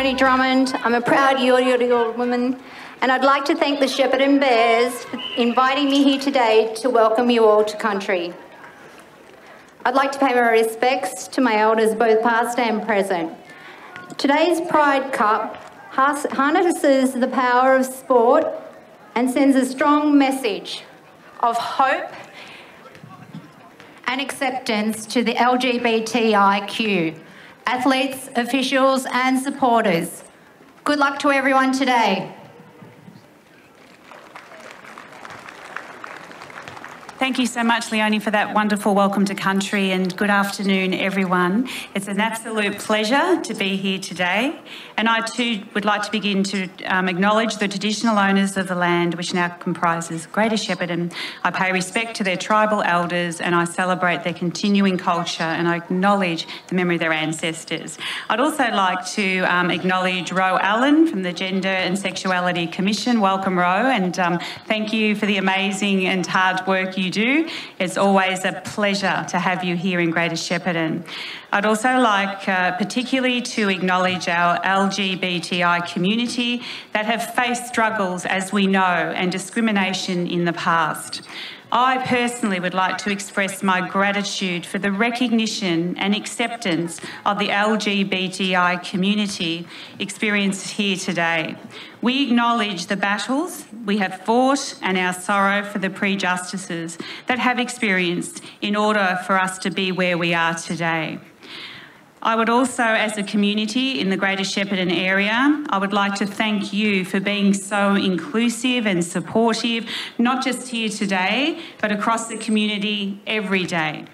Leonie Drummond. I'm a proud Yorta woman, and I'd like to thank the Shepparton Bears for inviting me here today to welcome you all to country. I'd like to pay my respects to my elders, both past and present. Today's Pride Cup harnesses the power of sport and sends a strong message of hope and acceptance to the LGBTIQ, athletes, officials and supporters. Good luck to everyone today. Thank you so much, Leonie, for that wonderful welcome to country, and good afternoon, everyone. It's an absolute pleasure to be here today, and I too would like to begin to acknowledge the traditional owners of the land which now comprises Greater Shepparton. I pay respect to their tribal elders, and I celebrate their continuing culture, and I acknowledge the memory of their ancestors. I'd also like to acknowledge Ro Allen from the Gender and Sexuality Commission. Welcome, Ro, and thank you for the amazing and hard work you do. It's always a pleasure to have you here in Greater Shepparton. I'd also like particularly to acknowledge our LGBTI community that have faced struggles, as we know, and discrimination in the past. I personally would like to express my gratitude for the recognition and acceptance of the LGBTI community experienced here today. We acknowledge the battles we have fought and our sorrow for the prejudices that have experienced in order for us to be where we are today. I would also, as a community in the Greater Shepparton area, I would like to thank you for being so inclusive and supportive, not just here today, but across the community every day.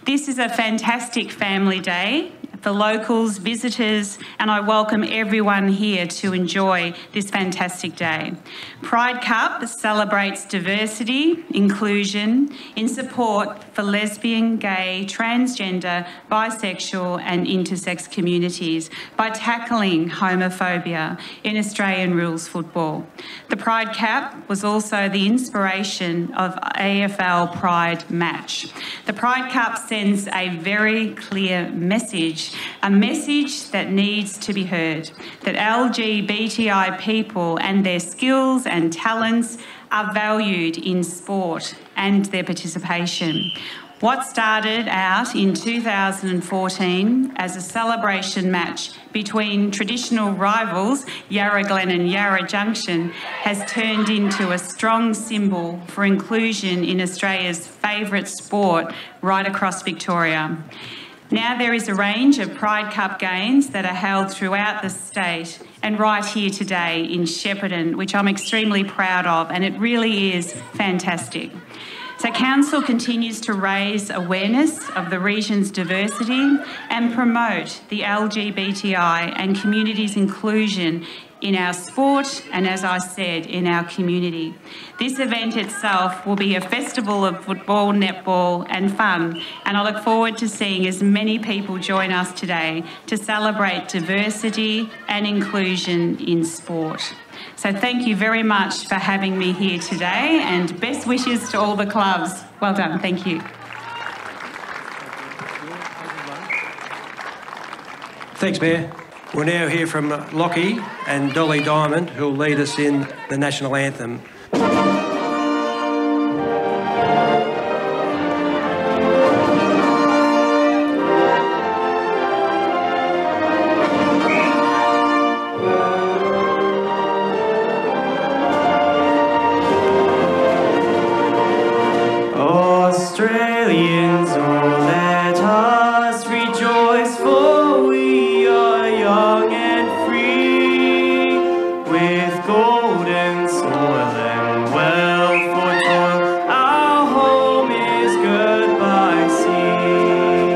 This is a fantastic family day for locals, visitors, and I welcome everyone here to enjoy this fantastic day. Pride Cup celebrates diversity, inclusion, in support for lesbian, gay, transgender, bisexual and intersex communities by tackling homophobia in Australian rules football. The Pride Cup was also the inspiration of AFL Pride Match. The Pride Cup sends a very clear message, a message that needs to be heard, that LGBTI people and their skills and talents are valued in sport and their participation. What started out in 2014 as a celebration match between traditional rivals Yarra Glen and Yarra Junction has turned into a strong symbol for inclusion in Australia's favourite sport right across Victoria. Now there is a range of Pride Cup games that are held throughout the state and right here today in Shepparton, which I'm extremely proud of, and it really is fantastic. So Council continues to raise awareness of the region's diversity and promote the LGBTI and community's inclusion in our sport and, as I said, in our community. This event itself will be a festival of football, netball and fun, and I look forward to seeing as many people join us today to celebrate diversity and inclusion in sport. So thank you very much for having me here today, and best wishes to all the clubs. Well done, thank you. Thanks, Mayor. We'll now hear from Lockie and Dolly Diamond, who will lead us in the National Anthem. Australians, oh, let us rejoice, for we are young and free, with golden soil and wealth for toil. Our home is good by sea.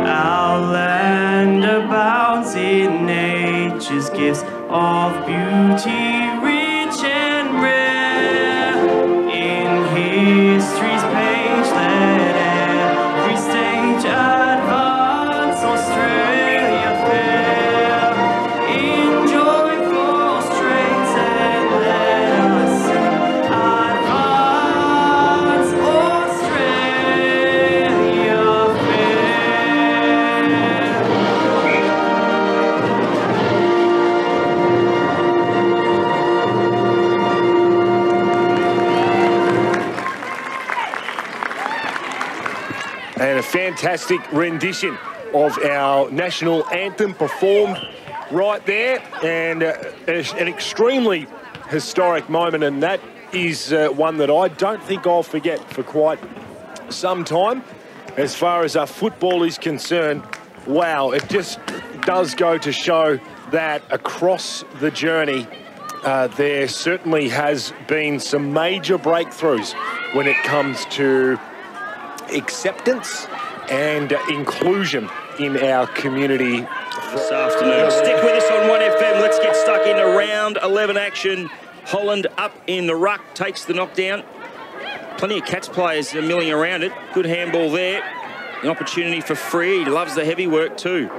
Our land abounds in nature's gifts of beauty, rich and rare. In history's page, let every stage advance. Australia fair, in joyful strains, and let us sing. Advance, Australia fair. fantastic rendition of our national anthem performed right there, and an extremely historic moment, and that is one that I don't think I'll forget for quite some time. As far as our football is concerned, wow, it just does go to show that across the journey, there certainly has been some major breakthroughs when it comes to acceptance and inclusion in our community this afternoon. Stick with us on 1FM. Let's get stuck into round 11 action. Holland up in the ruck, takes the knockdown. Plenty of Cats players are milling around it. Good handball there. An opportunity for Free. He loves the heavy work too,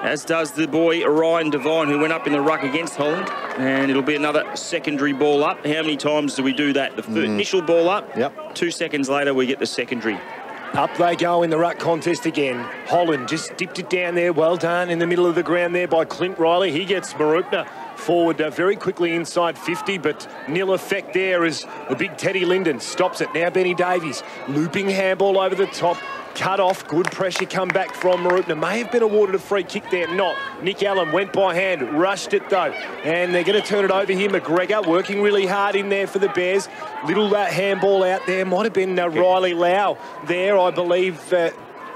as does the boy Ryan Devine, who went up in the ruck against Holland. And it'll be another secondary ball up. How many times do we do that? The initial ball up, 2 seconds later we get the secondary. Up they go in the ruck contest again. Holland just dipped it down there. Well done in the middle of the ground there by Clint Riley. He gets Mooroopna forward very quickly inside 50, but nil effect there as the big Teddy Linden stops it. Now Benny Davies, looping handball over the top. Cut off, good pressure come back from Mooroopna. May have been awarded a free kick there, not. Nick Allen went by hand, rushed it though. And they're going to turn it over here. McGregor working really hard in there for the Bears. Little handball out there. Might have been Riley Lau there, I believe.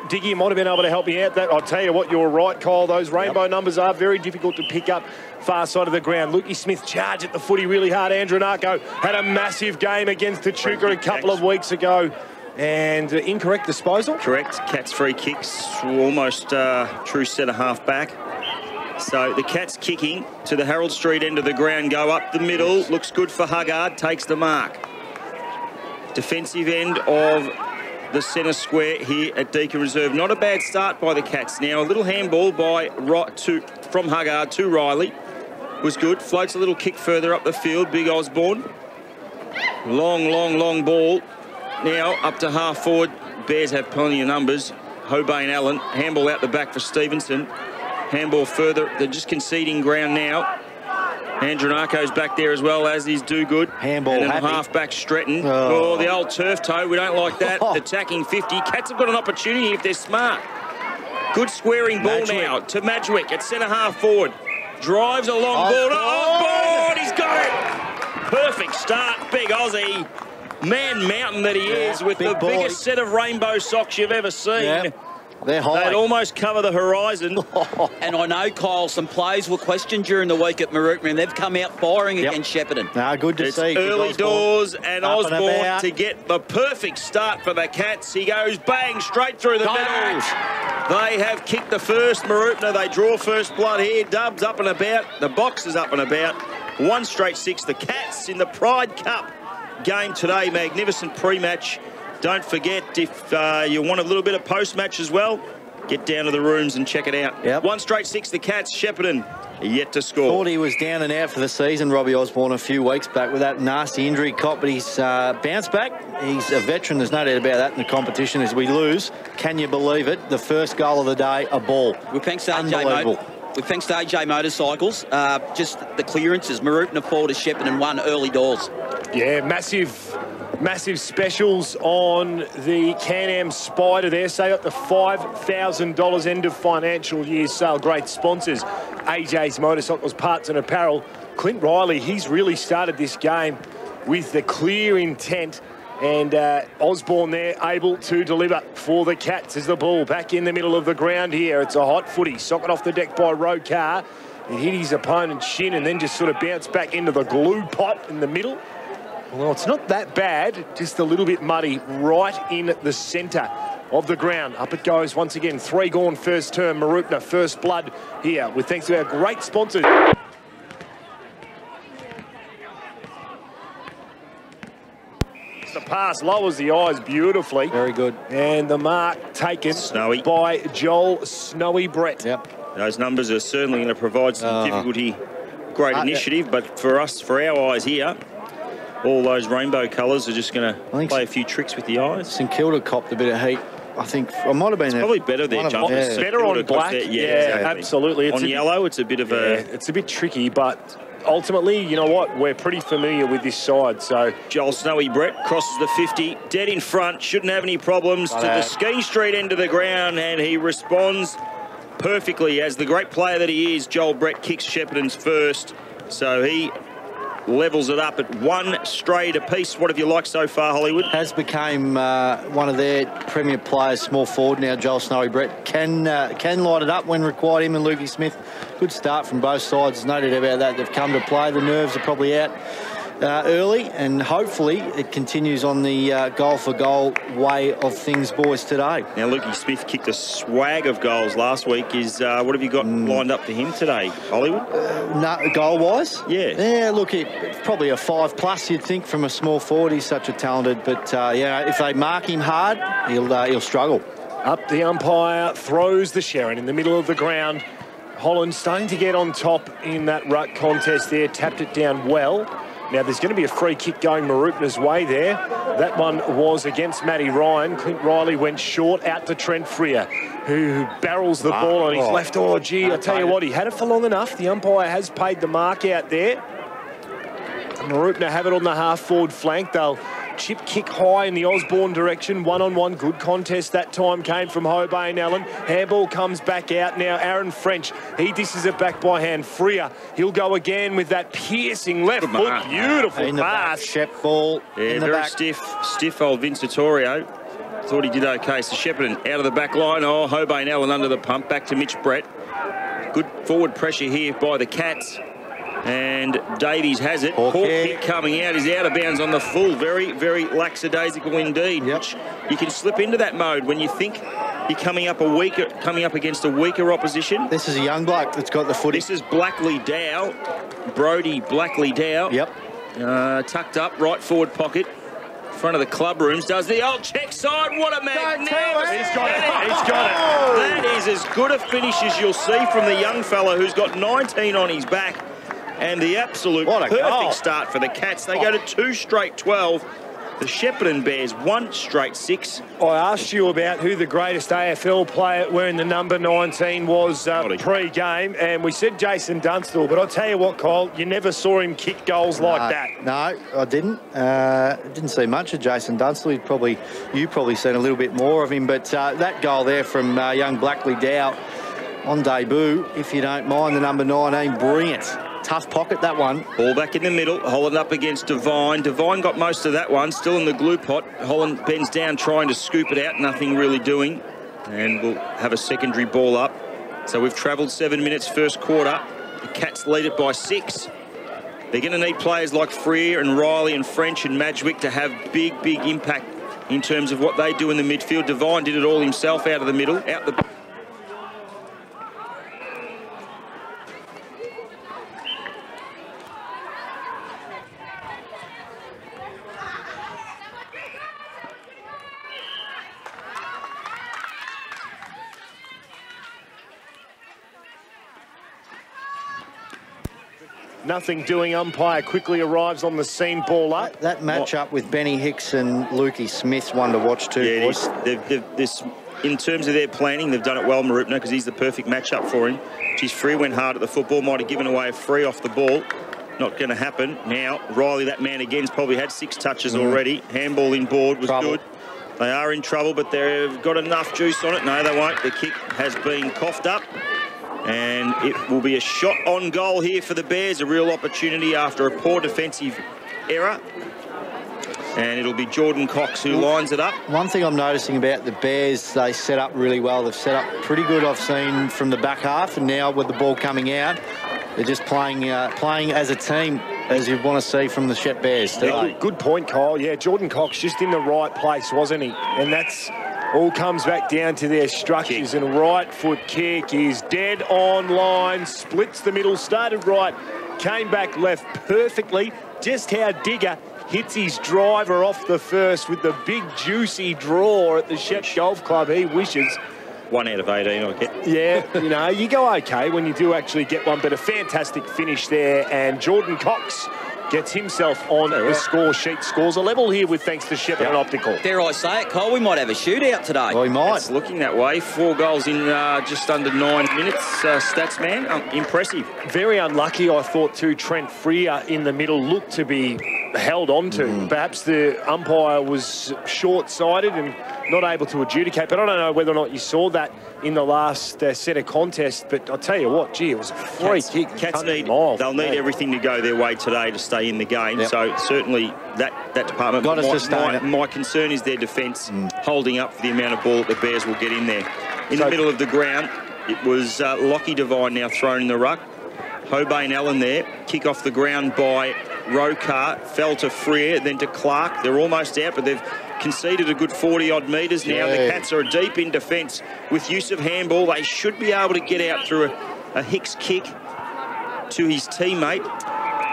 Diggy might have been able to help me out. That I'll tell you what, you're right, Kyle. Those rainbow numbers are very difficult to pick up far side of the ground. Lukey Smith charged at the footy really hard. Andronako had a massive game against Tachuka a couple of weeks ago. And incorrect disposal? Correct. Cats free kicks, almost true centre half back. So the Cats kicking to the Harold Street end of the ground, go up the middle. Looks good for Huggard, takes the mark. Defensive end of the centre square here at Deakin Reserve. Not a bad start by the Cats. Now a little handball from Huggard to Riley was good. Floats a little kick further up the field. Big Osborne. Long ball. Now up to half forward. Bears have plenty of numbers. Hobain Allen, handball out the back for Stevenson. Handball further. They're just conceding ground now. Andronako's back there as well, as is Do Good. Handball and then happy. half-back Stretton. Oh, the old turf toe. We don't like that. Attacking 50. Cats have got an opportunity if they're smart. Good squaring ball now to Madgwick at centre-half forward. Drives a long ball. Oh, he's got it. Perfect start. Big Aussie. Man mountain that he is, with the biggest set of rainbow socks you've ever seen. They're high. They'd almost cover the horizon. And I know, Kyle, some players were questioned during the week at Mooroopna, and they've come out firing against Shepparton. Good to see. Early doors, and Osborne to get the perfect start for the Cats. He goes bang straight through the middle. They have kicked the first. Mooroopna, they draw first blood here. Dubs up and about. The box is up and about. 1 straight 6. The Cats in the Pride Cup game today. Magnificent pre-match. Don't forget, if you want a little bit of post-match as well, get down to the rooms and check it out. 1 straight 6, the Cats. Shepparton yet to score. Thought he was down and out for the season, Robbie Osborne, a few weeks back with that nasty injury cop, but he's bounced back. He's a veteran, there's no doubt about that in the competition. As we lose, can you believe it? The first goal of the day, a ball. With thanks to AJ Motorcycles, just the clearances. Mooroopna 4 to Shepparton 1 early doors. Yeah, massive specials on the Can-Am Spider there. Save up to $5,000 end of financial year sale. Great sponsors. AJ's Motorcycles, Parts and Apparel. Clint Riley, he's really started this game with the clear intent. And Osborne there able to deliver for the Cats as the ball back in the middle of the ground here. It's a hot footy. Socket off the deck by Rokar. It hit his opponent's shin and then just sort of bounced back into the glue pot in the middle. Well, it's not that bad, just a little bit muddy right in the centre of the ground. Up it goes once again. 3 gone first term. Mooroopna first blood here with thanks to our great sponsors. The pass lowers the eyes beautifully. Very good. And the mark taken by Joel Snowy Brett. Those numbers are certainly going to provide some difficulty. Great initiative, but for us, for our eyes here, all those rainbow colours are just going to play a few tricks with the eyes. St Kilda copped a bit of heat. I think it might have been probably better there, jumpers. It's better on black. Exactly. Absolutely. It's on yellow, it's a bit of a... it's a bit tricky, but ultimately, you know what? We're pretty familiar with this side, so... Joel Snowy Brett crosses the 50, dead in front, shouldn't have any problems, to the Ski Street end of the ground, and he responds perfectly. As the great player that he is, Joel Brett kicks Shepparton's first, so he levels it up at 1 straight apiece. What have you liked so far, Hollywood? Has become one of their premier players, small forward now. Joel Snowy Brett can light it up when required. Him and Lukey Smith, good start from both sides. No doubt about that. They've come to play. The nerves are probably out early, and hopefully it continues on the goal for goal way of things, boys, today. Now, Lukey Smith kicked a swag of goals last week. What have you got lined up for him today, Hollywood? No, goal-wise? Yeah. Yeah, look, it's probably a 5+ you'd think from a small forward. He's such a talented, but yeah, if they mark him hard, he'll struggle. Up the umpire, throws the Sherrin in the middle of the ground. Holland starting to get on top in that ruck contest there, tapped it down well. Now, there's going to be a free kick going Mooroopna's way there. That one was against Matty Ryan. Clint Riley went short out to Trent Freer, who barrels the ball on his left. Oh, gee, I tell you what, he had it for long enough. The umpire has paid the mark out there. Mooroopna have it on the half-forward flank. They'll chip kick high in the Osborne direction. One-on-one, good contest that time came from Hobain Allen. Handball comes back out now. Aaron French, he disses it back by hand. Freer, he'll go again with that piercing left foot. Beautiful pass. Shep ball in the very back. stiff old Vincitorio. Thought he did okay. So Shepparton out of the back line. Oh, Hobain Allen under the pump. Back to Mitch Brett. Good forward pressure here by the Cats. And Davies has it. Poor kick coming out. He's out of bounds on the full. Very, very lackadaisical indeed. Yep. Which you can slip into that mode when you think you're coming up against a weaker opposition. This is a young bloke that's got the footy. This is Blackley Dow. Brody Blackley Dow. Yep. Tucked up, right forward pocket. Front of the club rooms, does the old check side. What a magnificent... He's got it. He's got it. That is as good a finish as you'll see from the young fella who's got 19 on his back. And the absolute perfect start for the Cats. They go to 2 straight 12. The Shepparton Bears 1 straight 6. I asked you about who the greatest AFL player wearing the number 19 was pre-game, and we said Jason Dunstall, but I'll tell you what, Kyle, you never saw him kick goals like that. No, I didn't. Didn't see much of Jason Dunstall. You probably seen a little bit more of him, but that goal there from young Blackley Dow on debut, if you don't mind, the number 19, brilliant. Tough pocket, that one. Ball back in the middle. Holland up against Devine. Devine got most of that one. Still in the glue pot. Holland bends down trying to scoop it out. Nothing really doing. And we'll have a secondary ball up. So we've travelled 7 minutes first quarter. The Cats lead it by 6. They're going to need players like Freer and Riley and French and Madgwick to have big impact in terms of what they do in the midfield. Devine did it all himself out of the middle. Out the... Nothing doing. Umpire quickly arrives on the scene. Ball up. That match-up with Benny Hicks and Lukey Smith's one to watch too, boys. In terms of their planning, they've done it well, Mooroopna, because he's the perfect match-up for him. Geez, Free went hard at the football. Might have given away a free off the ball. Not going to happen. Now, Riley, that man again, has probably had 6 touches already. Handball in board was good. They are in trouble, but they've got enough juice on it. No, they won't. The kick has been coughed up. And it will be a shot on goal here for the Bears, a real opportunity after a poor defensive error. And it'll be Jordan Cox who lines it up. One thing I'm noticing about the Bears, they set up really well. They've set up pretty good, I've seen, from the back half. And now with the ball coming out, they're just playing as a team, as you want to see from the Shep Bears today. Yeah, good point, Kyle. Yeah, Jordan Cox just in the right place, wasn't he? And that's... all comes back down to their structures, and right foot kick is dead on line, splits the middle, started right, came back left perfectly. Just how Digger hits his driver off the first with the big juicy draw at the Shep Golf Club. He wishes. 1 out of 18, I get. Yeah, you know, you go okay when you do actually get one, but a fantastic finish there, and Jordan Cox gets himself on the score sheet. Scores a level here with thanks to Shepparton Optical. Dare I say it, Cole, we might have a shootout today. Well, we might. It's looking that way. 4 goals in just under 9 minutes, stats man. Impressive. Very unlucky, I thought, too. Trent Freer in the middle looked to be held on to. Perhaps the umpire was short-sighted and not able to adjudicate. But I don't know whether or not you saw that in the last set of contests. But I'll tell you what, gee, it was a free kick. Cats they'll need everything to go their way today to stay in the game. So certainly that department. Got to sustain it. My concern is their defence holding up for the amount of ball that the Bears will get in there. In the middle of the ground, it was Lockie Devine now thrown in the ruck. Hobane Allen there. Kick off the ground by Rokar. Fell to Freer, then to Clark. They're almost out, but they've conceded a good 40-odd metres now. The Cats are deep in defence with use of handball. They should be able to get out through a Hicks kick to his teammate.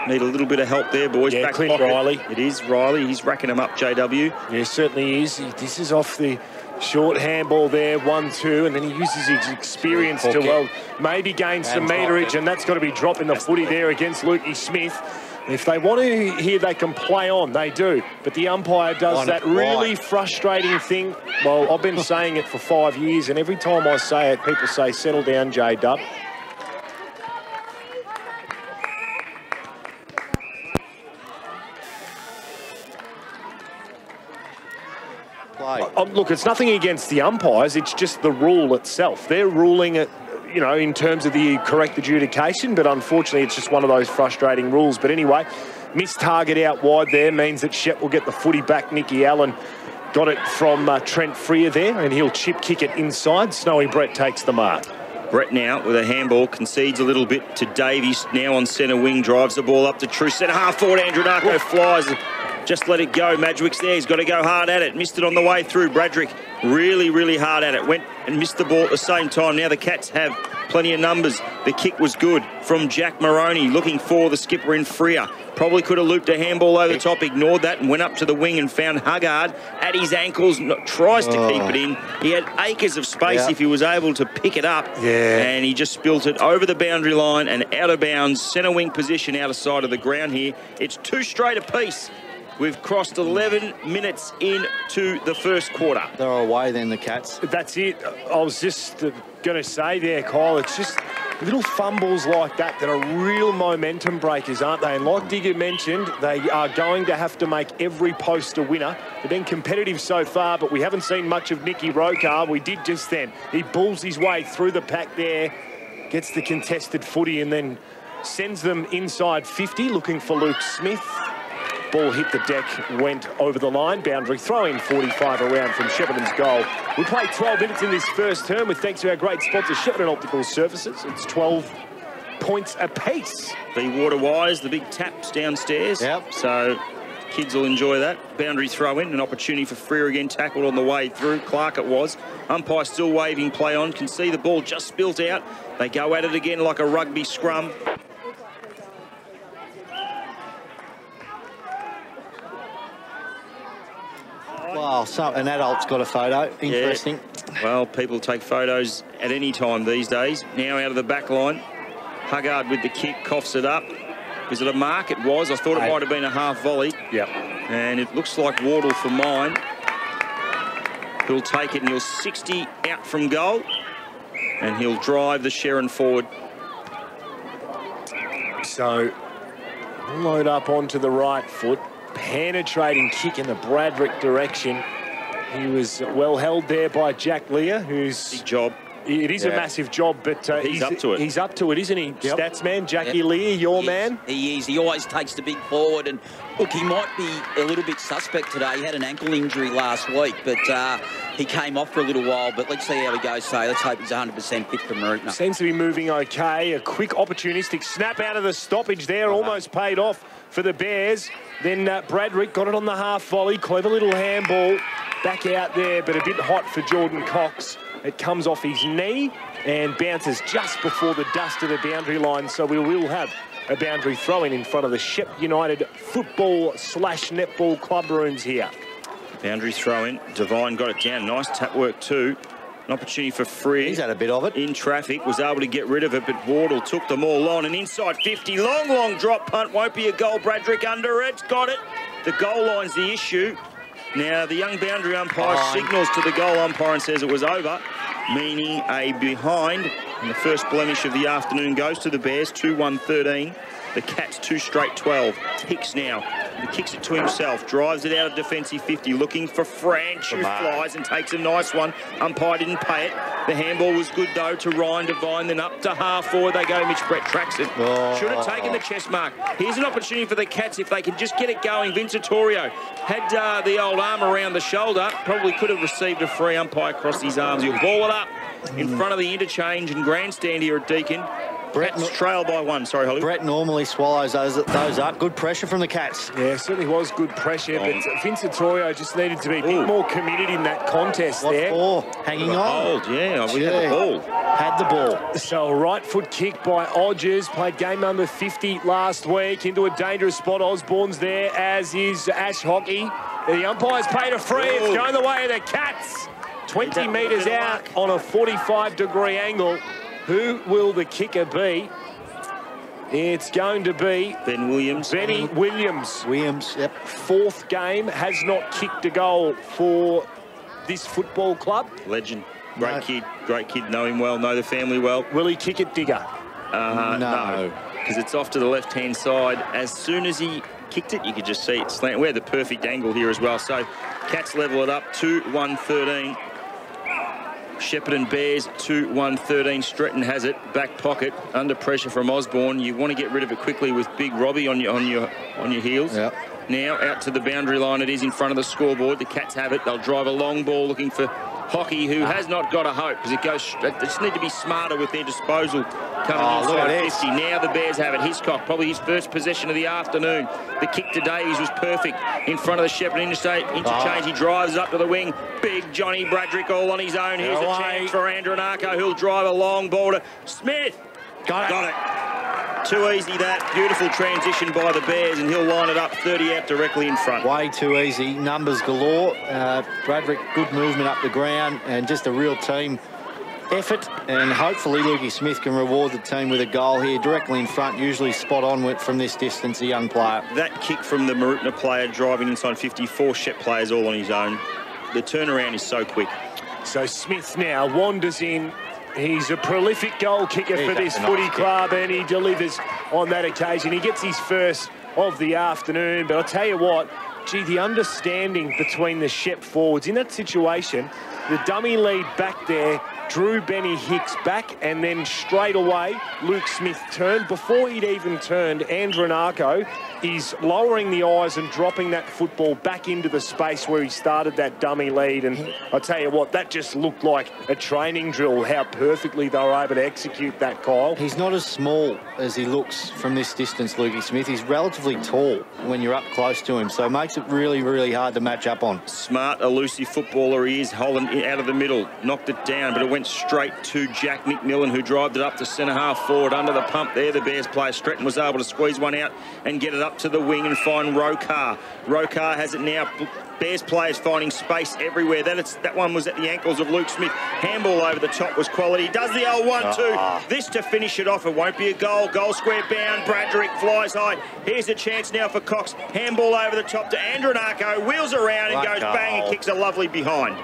Need a little bit of help there, boys. Yeah, Back Clint pocket. Riley. It is Riley. He's racking them up, JW. Yeah, certainly is. This is off the short handball there, 1-2, and then he uses his experience to, well, maybe gain some meterage, and that's got to be dropping the footy there against Lukey Smith. If they want to hear they can play on, they do. But the umpire does that really frustrating thing. Well, I've been saying it for 5 years, and every time I say it, people say, settle down, J-Dub. Look, it's nothing against the umpires. It's just the rule itself. They're ruling it, you know, in terms of the correct adjudication, but unfortunately it's just one of those frustrating rules. But anyway, missed target out wide there means that Shep will get the footy back. Nicky Allen got it from Trent Freer there, and he'll chip kick it inside. Snowy Brett takes the mark. Brett now with a handball, concedes a little bit to Davies, now on centre wing, drives the ball up to true centre half forward. Andrew Narco flies. Just let it go. Madgwick's there. He's got to go hard at it. Missed it on the way through. Bradrick really, really hard at it. Went and missed the ball at the same time. Now the Cats have plenty of numbers. The kick was good from Jack Moroney, looking for the skipper in Freer. Probably could have looped a handball over the top, ignored that and went up to the wing and found Huggard at his ankles. Tries to keep it in. He had acres of space if he was able to pick it up. And he just spilt it over the boundary line and out of bounds. Centre wing position out of side of the ground here. It's 2 straight apiece. We've crossed 11 minutes into the first quarter. They're away then, the Cats. That's it. I was just going to say there, Kyle, it's just little fumbles like that that are real momentum breakers, aren't they? And like Digger mentioned, they are going to have to make every post a winner. They've been competitive so far, but we haven't seen much of Nicky Rokar. We did just then. He bulls his way through the pack there, gets the contested footy and then sends them inside 50, looking for Luke Smith. Ball hit the deck, went over the line. Boundary throw in 45 around from Shepparton's goal. We played 12 minutes in this first term with thanks to our great sponsor, Shepparton Optical Services. It's 12 points apiece. The water wires, the big taps downstairs. So kids will enjoy that. Boundary throw in, an opportunity for Freer again, tackled on the way through. Clark it was. Umpire still waving play on. Can see the ball just spilt out. They go at it again like a rugby scrum. Wow, so an adult's got a photo. Interesting. Yeah. Well, people take photos at any time these days. Now out of the back line. Huggard with the kick, coughs it up. Is it a mark? It was. I thought it might have been a half volley. And it looks like Wardle for mine. He'll take it and he'll 60 out from goal. And he'll drive the Shepparton forward. So, load up onto the right foot. Penetrating kick in the Bradrick direction. He was well held there by Jack Lear, who's... Big job. It is a massive job, but he's up to it. He's up to it, isn't he? Stats man, Jackie Lear, your man. He is. He always takes the big forward. And look, he might be a little bit suspect today. He had an ankle injury last week, but he came off for a little while. But let's see how he goes today. Let's hope he's 100% fit for Mooroopna. Seems to be moving okay. A quick opportunistic snap out of the stoppage there, almost paid off for the Bears. Then Bradrick got it on the half volley. Clever little handball. Back out there, but a bit hot for Jordan Cox. It comes off his knee and bounces just before the dust of the boundary line. So we will have a boundary throw-in in front of the Shep United football/netball club rooms here. Boundary throw-in. Devine got it down. Nice tap work too An opportunity for Free. He's had a bit of it. In traffic, was able to get rid of it, but Wardle took them all on. And inside 50, long drop punt. Won't be a goal. Bradrick under it. Got it. The goal line's the issue. Now, the young boundary umpire signals to the goal umpire and says it was over, meaning a behind. And the first blemish of the afternoon goes to the Bears, 2-1-13. The Cats 2 straight 12. Hicks now. He kicks it to himself, drives it out of defensive 50, looking for Franch, who flies and takes a nice one. Umpire didn't pay it. The handball was good, though, to Ryan Devine. Then up to half forward they go. Mitch Brett tracks it. Should have taken the chest mark. Here's an opportunity for the Cats if they can just get it going. Vincitorio had the old arm around the shoulder. Probably could have received a free. Umpire crossed his arms. He'll ball it up in front of the interchange and grandstand here at Deakin. Cats trail by 1. Sorry, Holly. Brett normally swallows those up. Good pressure from the Cats. Yeah, certainly was good pressure, but Vincitorio just needed to be a bit more committed in that contest there. Hanging on. Hold, yeah, we had the ball. Had the ball. So a right foot kick by Odgers. Played game number 50 last week. Into a dangerous spot. Osborne's there, as is Ash Hockey. The umpire's paid a free. It's going the way of the Cats. 20 metres out on a 45-degree angle. Who will the kicker be? It's going to be Ben Williams. Benny Williams. Williams, yep. 4th game, has not kicked a goal for this football club. Legend. Great kid, know him well, know the family well. Will he kick it, Digger? No, because it's off to the left-hand side. As soon as he kicked it, you could just see it slant. We had the perfect angle here as well. So Cats level it up, 2-1-13. Shepparton Bears 2-1-13. Stretton has it, back pocket, under pressure from Osborne. You want to get rid of it quickly with Big Robbie on your heels. Yep. Now out to the boundary line. It is in front of the scoreboard. The Cats have it. They'll drive a long ball looking for Hockey, who has not got a hope because it goes. They just need to be smarter with their disposal coming inside 50. Now the Bears have it. Hiscock, probably his first possession of the afternoon. The kick to Davies was perfect in front of the Shepparton interchange. He drives up to the wing. Big Johnny Bradrick all on his own. Here's a chance for Andronako, who'll drive a long ball to Smith. Got it. Too easy that. Beautiful transition by the Bears, and he'll line it up 30 out directly in front. Way too easy. Numbers galore. Bradrick, good movement up the ground, and just a real team effort. And hopefully Lukey Smith can reward the team with a goal here directly in front. Usually spot on from this distance, a young player. That kick from the Mooroopna player driving inside 50, 4 Shep players all on his own. The turnaround is so quick. So Smith now wanders in. He's a prolific goal kicker for this footy club, and he delivers on that occasion. He gets his first of the afternoon, but I'll tell you what, gee, the understanding between the Shep forwards in that situation, the dummy lead back there drew Benny Hicks back, and then straight away Luke Smith turned. Before he'd even turned, Andronako is lowering the eyes and dropping that football back into the space where he started that dummy lead. And I tell you what, that just looked like a training drill, how perfectly they were able to execute that, Kyle. He's not as small as he looks from this distance, Lukey Smith. He's relatively tall when you're up close to him, so it makes it really, really hard to match up on. Smart, elusive footballer he is. Holland out of the middle, knocked it down, but it went straight to Jack McMillan, who drove it up to centre half forward under the pump there. The Bears player Stretton was able to squeeze one out and get it up to the wing and find Rokar. Rokar has it now. Bears players finding space everywhere. That one was at the ankles of Luke Smith. Handball over the top was quality. Does the L1-2. This to finish it off. It won't be a goal. Goal square bound. Bradrick flies high. Here's a chance now for Cox. Handball over the top to Andronako. Wheels around and goes bang and kicks a lovely behind.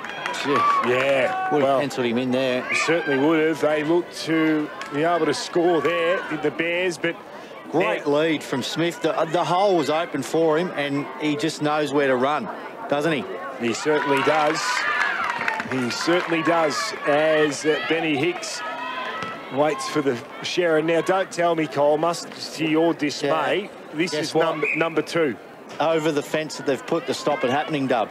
Yeah. Would have penciled him in there. Certainly would have. They looked to be able to score there, did the Bears, but great lead from Smith. The hole was open for him, and he just knows where to run, doesn't he? He certainly does. He certainly does, as Benny Hicks waits for the Sharon. Now, don't tell me, Cole, must to your dismay, this is number 2. Over the fence that they've put to stop it happening, Dub.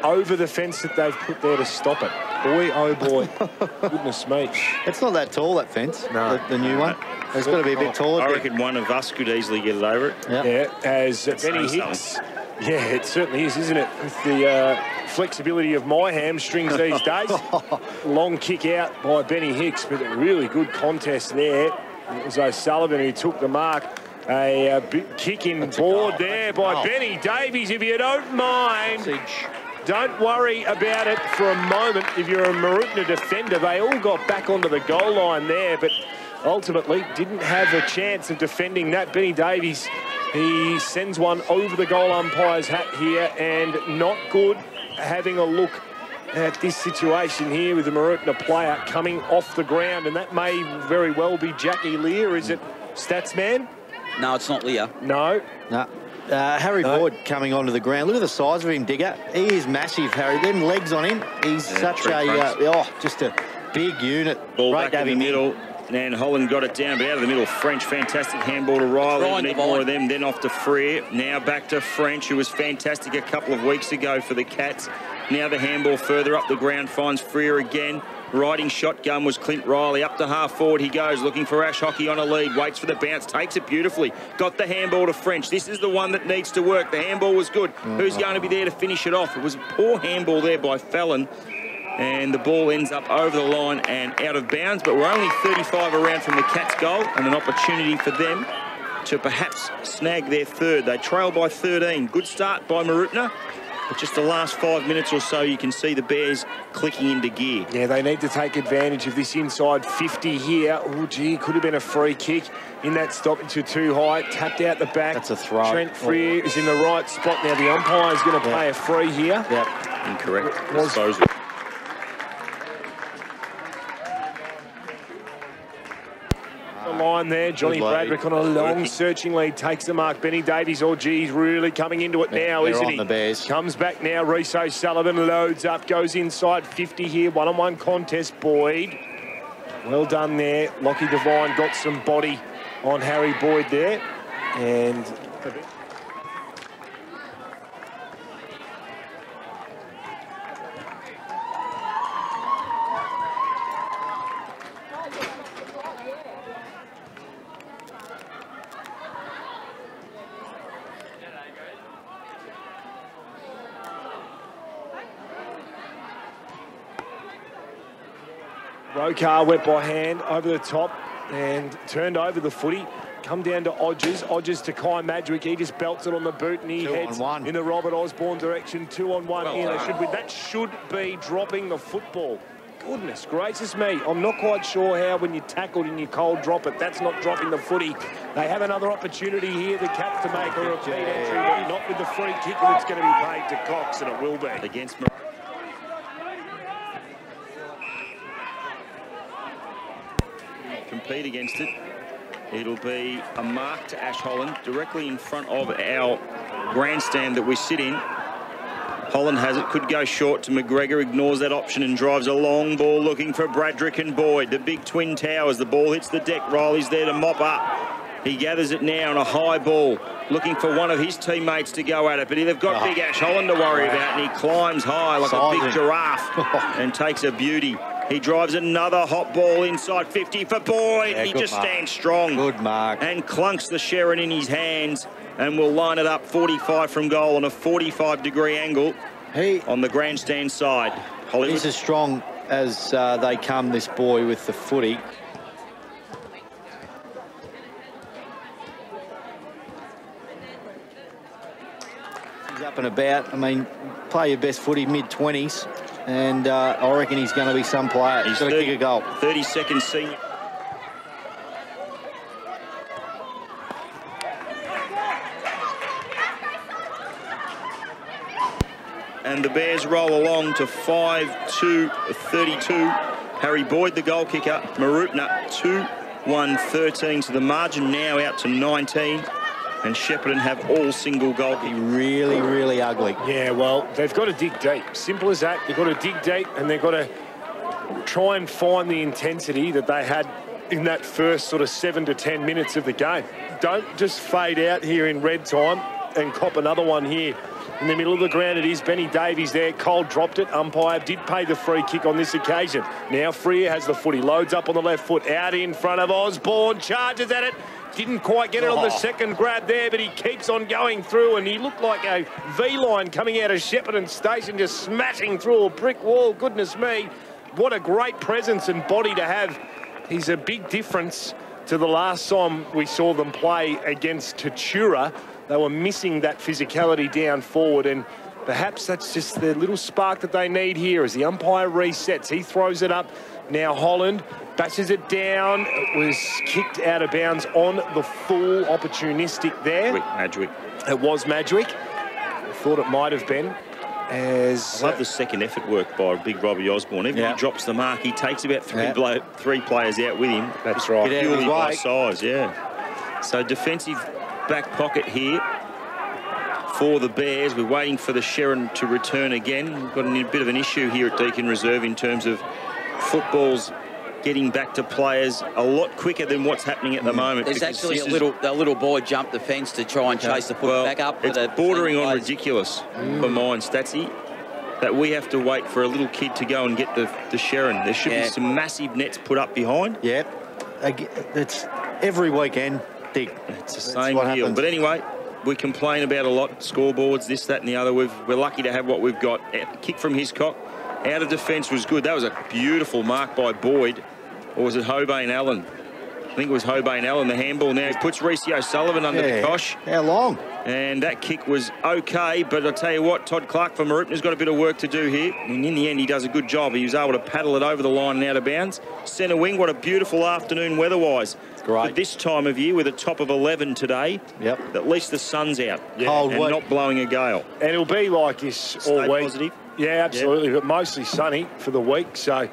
Over the fence that they've put there to stop it. Boy, oh boy. Goodness me. It's not that tall, that fence, no. the new one. It's got to be a bit taller. I reckon one of us could easily get it over it. Yeah, as Benny Hicks. Yeah, it certainly is, isn't it? With the flexibility of my hamstrings these days. Long kick out by Benny Hicks, but a really good contest there. It was O'Sullivan who took the mark. A big kick in board there by Benny Davies, if you don't mind. don't worry about it for a moment. If you're a Mooroopna defender, they all got back onto the goal line there, but ultimately didn't have a chance of defending that. Benny Davies, he sends one over the goal umpire's hat here, and not good. Having a look at this situation here with the Mooroopna player coming off the ground, and that may very well be Jackie Lear. Is it, Stats Man? No, it's not Lear. No. No. Harry Boyd coming onto the ground. Look at the size of him, Digger. He is massive, Harry. Them legs on him. He's such just a big unit. Ball back in the middle. And Holland got it down, but out of the middle, French, fantastic handball to Riley. Need more of them, then off to Freer. Now back to French, who was fantastic a couple of weeks ago for the Cats. Now the handball further up the ground, finds Freer again. Riding shotgun was Clint Riley. Up to half forward he goes, looking for Ash Hockey on a lead. Waits for the bounce, takes it beautifully. Got the handball to French. This is the one that needs to work. The handball was good. Who's going to be there to finish it off? It was a poor handball there by Fallon. And the ball ends up over the line and out of bounds, but we're only 35 around from the Cats' goal, and an opportunity for them to perhaps snag their third. They trail by 13. Good start by Mooroopna, but just the last 5 minutes or so, you can see the Bears clicking into gear. Yeah, they need to take advantage of this inside 50 here. Oh, gee, could have been a free kick in that stoppage to too high. Tapped out the back. That's a throw. Trent Freer is in the right spot now. The umpire is going to play a free here. Yep. Incorrect. Disposal. Line there, Johnny Bradrick on a long searching lead, takes the mark. Benny Davies, oh geez, really coming into it now, isn't he? The Bears. Comes back now, Reece O'Sullivan loads up, goes inside 50 here, one-on-one contest, Boyd. Well done there. Lockie Devine got some body on Harry Boyd there, and Rokar went by hand over the top and turned over the footy. Come down to Odgers. Odgers to Kai Madrick. He just belts it on the boot and he heads in the Robert Osborne direction. 2-on-1 here. That should be dropping the football. Goodness gracious me. I'm not quite sure how when you tackled and you cold drop it, that's not dropping the footy. They have another opportunity here, the Cats, to make a repeat entry, but not with the free kick that's going to be paid to Cox, and it will be. Against compete against it. It'll be a mark to Ash Holland directly in front of our grandstand that we sit in. Holland has it, could go short to McGregor, ignores that option and drives a long ball looking for Bradrick and Boyd. The big twin towers, the ball hits the deck. Riley's there to mop up. He gathers it now on a high ball, looking for one of his teammates to go at it, but they've got big Ash Holland to worry about, and he climbs high like a big giraffe and takes a beauty. He drives another hot ball inside 50 for Boyd. He just stands strong. Good mark. And clunks the Sherrin in his hands and will line it up 45 from goal on a 45-degree angle on the grandstand side. Hollywood. He's as strong as they come, this boy, with the footy. He's up and about. I mean, play your best footy, mid-20s. And I reckon he's going to be some player. He's got to kick a goal. 32nd senior. And the Bears roll along to 5-2-32. Harry Boyd, the goal kicker. Mooroopna 2-1-13. So the margin now out to 19. And Shepparton have all single goal. Be really, really ugly. Yeah, well, they've got to dig deep. Simple as that. They've got to dig deep and they've got to try and find the intensity that they had in that first sort of 7 to 10 minutes of the game. Don't just fade out here in red time and cop another one here. In the middle of the ground, it is Benny Davies there. Cole dropped it. Umpire did pay the free kick on this occasion. Now Freer has the footy. Loads up on the left foot. Out in front of Osborne. Charges at it. Didn't quite get it on the second grab there, but he keeps on going through, and he looked like a V-line coming out of Shepparton Station, just smashing through a brick wall. Goodness me, what a great presence and body to have. He's a big difference to the last time we saw them play against Tatura. They were missing that physicality down forward, and perhaps that's just the little spark that they need here as the umpire resets. He throws it up. Now Holland bashes it down. It was kicked out of bounds on the full, opportunistic there. Madgwick. It was Madgwick. I thought it might have been. As I love the second effort work by big Robbie Osborne. Even if he drops the mark, he takes about three players out with him. That's right. Purely by size, yeah. So defensive back pocket here for the Bears. We're waiting for the Shepparton to return again. We've got a bit of an issue here at Deakin Reserve in terms of footballs getting back to players a lot quicker than what's happening at the moment. There's actually a little boy jumped the fence to try and chase the foot back up. It's bordering on ridiculous for mine, Statsy, that we have to wait for a little kid to go and get the Shepparton. There should be some massive nets put up behind. Yeah, it's every weekend, Dick. It's the same deal. But anyway, we complain about a lot, scoreboards, this, that and the other. We're lucky to have what we've got. Kick from Hiscock. Out of defence was good. That was a beautiful mark by Boyd. Or was it Hobain Allen? I think it was Hobain Allen, the handball. Now he puts Reece O'Sullivan under the cosh. How long? And that kick was okay, but I'll tell you what, Todd Clark from Mooroopna's got a bit of work to do here. And in the end, he does a good job. He was able to paddle it over the line and out of bounds. Centre wing, what a beautiful afternoon weather-wise. Great. But this time of year, with a top of 11 today, at least the sun's out Cold and not blowing a gale. And it'll be like this all week. Positive. Yeah, absolutely, but mostly sunny for the week. So,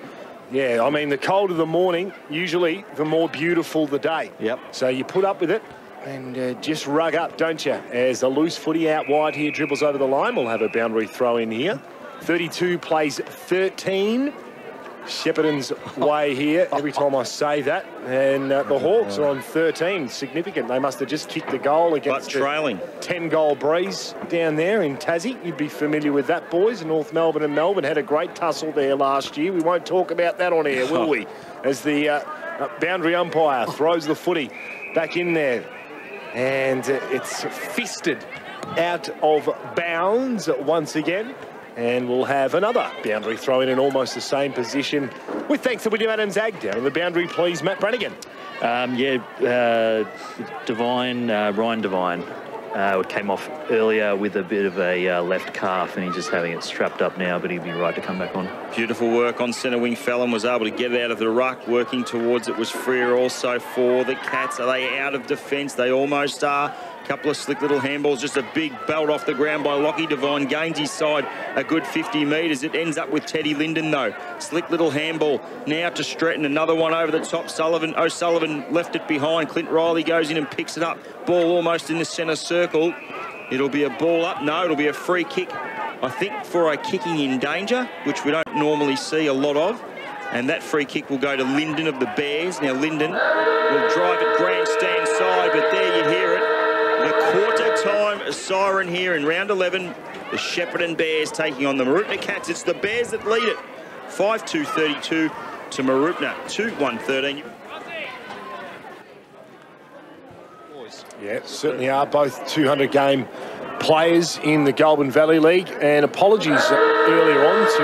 yeah, I mean, the colder the morning, usually the more beautiful the day. So you put up with it and just rug up, don't you? As the loose footy out wide here dribbles over the line. We'll have a boundary throw in here. 32 plays 13. Shepparton's way here every time I say that. And the Hawks are on 13. Significant. They must have just kicked the goal against trailing. 10-goal Breeze down there in Tassie. You'd be familiar with that, boys. North Melbourne and Melbourne had a great tussle there last year. We won't talk about that on air, will we? As the boundary umpire throws the footy back in there. And it's fisted out of bounds once again. And we'll have another boundary throw in almost the same position with thanks to William Adams Ag. Down on the boundary, please, Matt Brannigan. Ryan Devine came off earlier with a bit of a left calf and he's just having it strapped up now, but he'll be right to come back on. Beautiful work on centre wing. Fallon was able to get it out of the ruck, working towards it was freer also for the Cats. Are they out of defence? They almost are. Couple of slick little handballs, just a big belt off the ground by Lockie Devine. Gains his side a good 50 metres. It ends up with Teddy Linden, though. Slick little handball now to Stretton. Another one over the top. O'Sullivan left it behind. Clint Riley goes in and picks it up. Ball almost in the centre circle. It'll be a ball up. No, it'll be a free kick, I think, for a kicking in danger, which we don't normally see a lot of. And that free kick will go to Linden of the Bears. Now, Linden will drive it grandstand side, but there you hear it. The quarter-time siren here in round 11. The Shepparton Bears taking on the Mooroopna Cats. It's the Bears that lead it. 5-2-32 to Mooroopna. 2-1-13. Yeah, certainly are both 200-game players in the Goulburn Valley League. And apologies earlier on to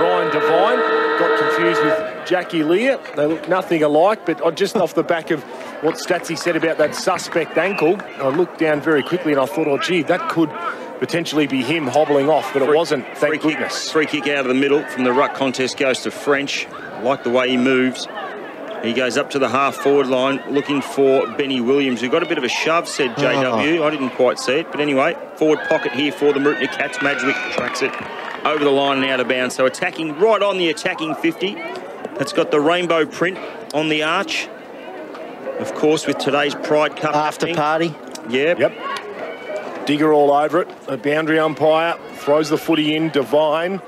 Ryan Devine. Got confused with Jackie Lear. They look nothing alike, but just off the back of what Statsy said about that suspect ankle, I looked down very quickly and I thought, oh, gee, that could potentially be him hobbling off, but it wasn't, thank goodness. Free kick out of the middle from the ruck contest goes to French. I like the way he moves. He goes up to the half-forward line looking for Benny Williams, who got a bit of a shove, said JW. I didn't quite see it, but anyway, forward pocket here for the Mooroopna Cats. Madgwick tracks it over the line and out of bounds. So attacking right on the attacking 50. That's got the rainbow print on the arch. Of course, with today's Pride Cup after party. Yep. Digger all over it. A boundary umpire throws the footy in. Devine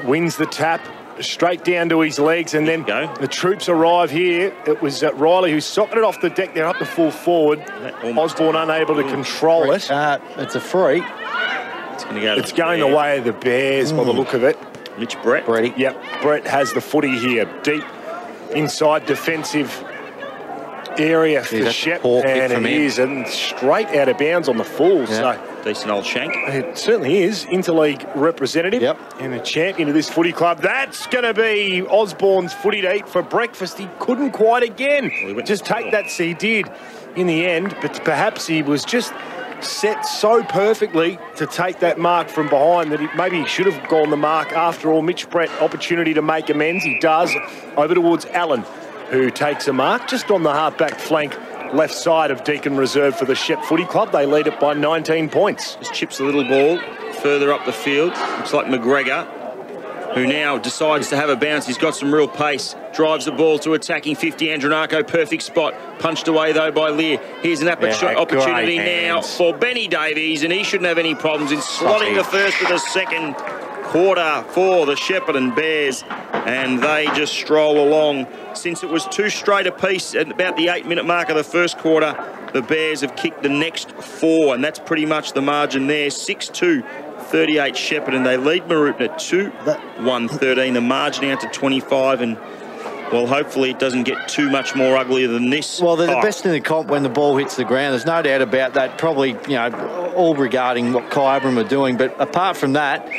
wins the tap straight down to his legs, and then the troops arrive here. It was Riley who socketed it off the deck there up the full forward. Osborne unable to control it. It's a free. It's going the way of the Bears by the look of it. Mitch Brett. Yep, Brett has the footy here. Deep inside defensive area for Shep, and it is, and straight out of bounds on the full. So decent old shank. It certainly is. Interleague representative and a champion of this footy club. That's going to be Osborne's footy to eat for breakfast. He couldn't quite again. Just take that, he did in the end, but perhaps he was just set so perfectly to take that mark from behind that maybe he should have gone the mark after all. Mitch Brett, opportunity to make amends. He does. Over towards Allen, who takes a mark just on the half-back flank, left side of Deakin Reserve for the Shep Footy Club. They lead it by 19 points. Just chips a little ball further up the field. Looks like McGregor, who now decides to have a bounce. He's got some real pace. Drives the ball to attacking 50. Andronako, perfect spot. Punched away, though, by Lear. Here's an opportunity now for Benny Davies, and he shouldn't have any problems in slotting the first of the second quarter for the Shepparton Bears, and they just stroll along. Since it was 2 straight apiece at about the 8-minute mark of the first quarter, the Bears have kicked the next 4, and that's pretty much the margin there. 6-2. 38 Shepparton. They lead Mooroopna 2-1-13. The margin out to 25, and well, hopefully it doesn't get too much more uglier than this. Well, they're the best in the comp when the ball hits the ground. There's no doubt about that. Probably, you know, all regarding what Kai Abram are doing. But apart from that,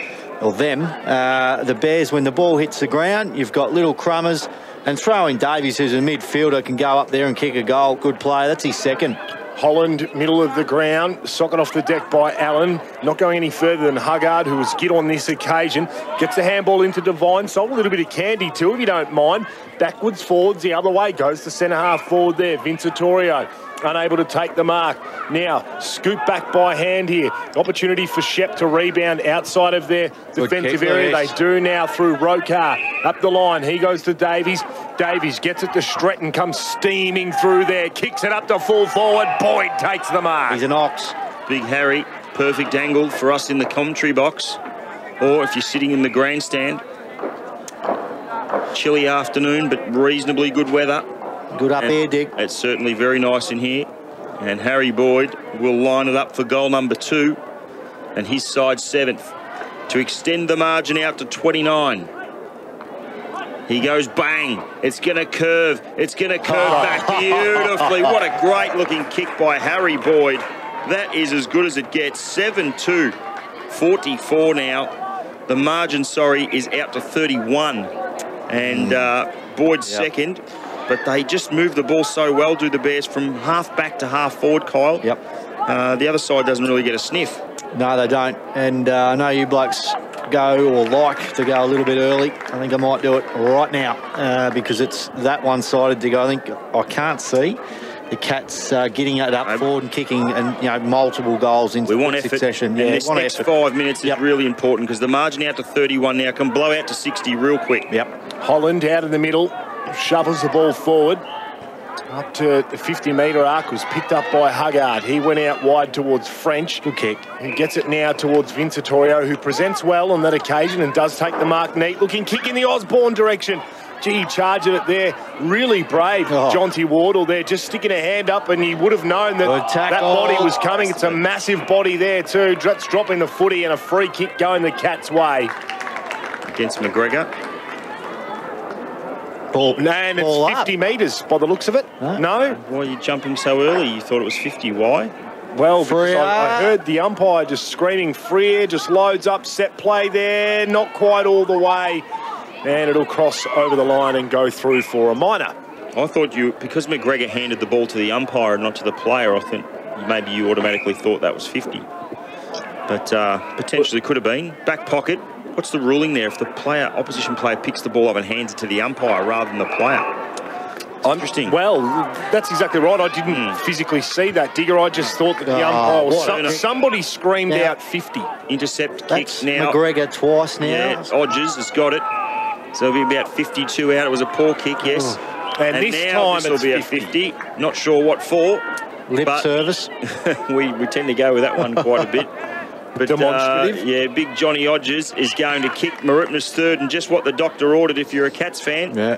or them, the Bears, when the ball hits the ground, you've got little crummers. And throwing Davies, who's a midfielder, can go up there and kick a goal. Good play. That's his second. Holland, middle of the ground, socket off the deck by Allen. Not going any further than Huggard, who was git on this occasion. Gets the handball into Devine. Sold a little bit of candy too, if you don't mind. Backwards, forwards, the other way. Goes to centre half forward there. Vincitorio, unable to take the mark. Now, scoop back by hand here. Opportunity for Shep to rebound outside of their defensive area. They do now through Rokar. Up the line, he goes to Davies. Davies gets it to Stretton, comes steaming through there, kicks it up to full forward. Boyd takes the mark. He's an ox. Big Harry, perfect angle for us in the commentary box, or if you're sitting in the grandstand. Chilly afternoon, but reasonably good weather. Good up here, Dick. It's certainly very nice in here. And Harry Boyd will line it up for goal number 2, and his side 7th, to extend the margin out to 29. He goes bang. It's going to curve. It's going to curve back beautifully. What a great looking kick by Harry Boyd. That is as good as it gets. 7-2, 44 now. The margin, is out to 31. And Boyd's second. But they just move the ball so well, do the Bears, from half back to half forward, Kyle. Yep. The other side doesn't really get a sniff. No, they don't. And I know you blokes go or like to go a little bit early. I think I might do it right now because it's that one-sided to go. I think I can't see the Cats getting it up forward and kicking, and you know, multiple goals in succession. And this next 5 minutes is really important because the margin out to 31 now can blow out to 60 real quick. Yep. Holland out in the middle, shovels the ball forward. Up to the 50-metre arc, was picked up by Huggard. He went out wide towards French. Good kick. He gets it now towards Vincitorio, who presents well on that occasion and does take the mark neat. Looking kick in the Osborne direction. Gee, he charged it there. Really brave. Jonty Wardle there just sticking a hand up, and he would have known that that body was coming. It's a massive body there too. That's dropping the footy, and a free kick going the Cats' way. Against McGregor. And it's 50 metres by the looks of it. No? Why are you jumping so early? You thought it was 50. Why? Well, because I heard the umpire just screaming free air, just loads up, set play there, not quite all the way. And it'll cross over the line and go through for a minor. I thought because McGregor handed the ball to the umpire and not to the player, I think maybe you automatically thought that was 50. But potentially could have been. Back pocket. What's the ruling there if the opposition player picks the ball up and hands it to the umpire rather than the player? Interesting. Well, that's exactly right. I didn't physically see that, Digger. I just thought that the umpire was... Somebody screamed out 50. Intercept kick now. McGregor twice now. Yeah, Odgers has got it. So it'll be about 52 out. It was a poor kick, yes. And this now time will be a 50. Not sure what for. Lip service. we tend to go with that one quite a bit. But demonstrative. Big Johnny Odgers is going to kick Mooroopna's third, and just what the doctor ordered if you're a Cats fan. Yeah.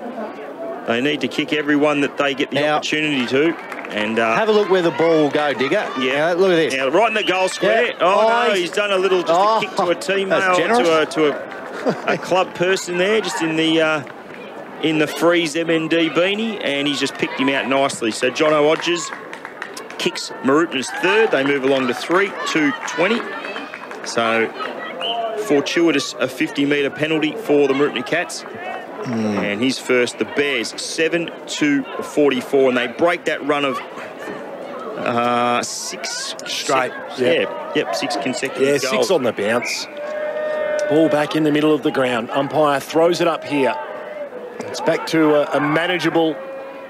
They need to kick everyone that they get the opportunity to. And have a look where the ball will go, Digger. Yeah, look at this. Now, right in the goal square. Yeah. No, he's done a little a kick to a teammate, or to a club person there, just in the Freeze MND beanie, and he's just picked him out nicely. So Jono Odgers kicks Mooroopna's third. They move along to 3-2-20. So, fortuitous a 50-metre penalty for the Mooroopna Cats. And his first, the Bears, 7-2-44. And they break that run of 6 Straight. Yep, 6 consecutive goals. 6 on the bounce. Ball back in the middle of the ground. Umpire throws it up here. It's back to a manageable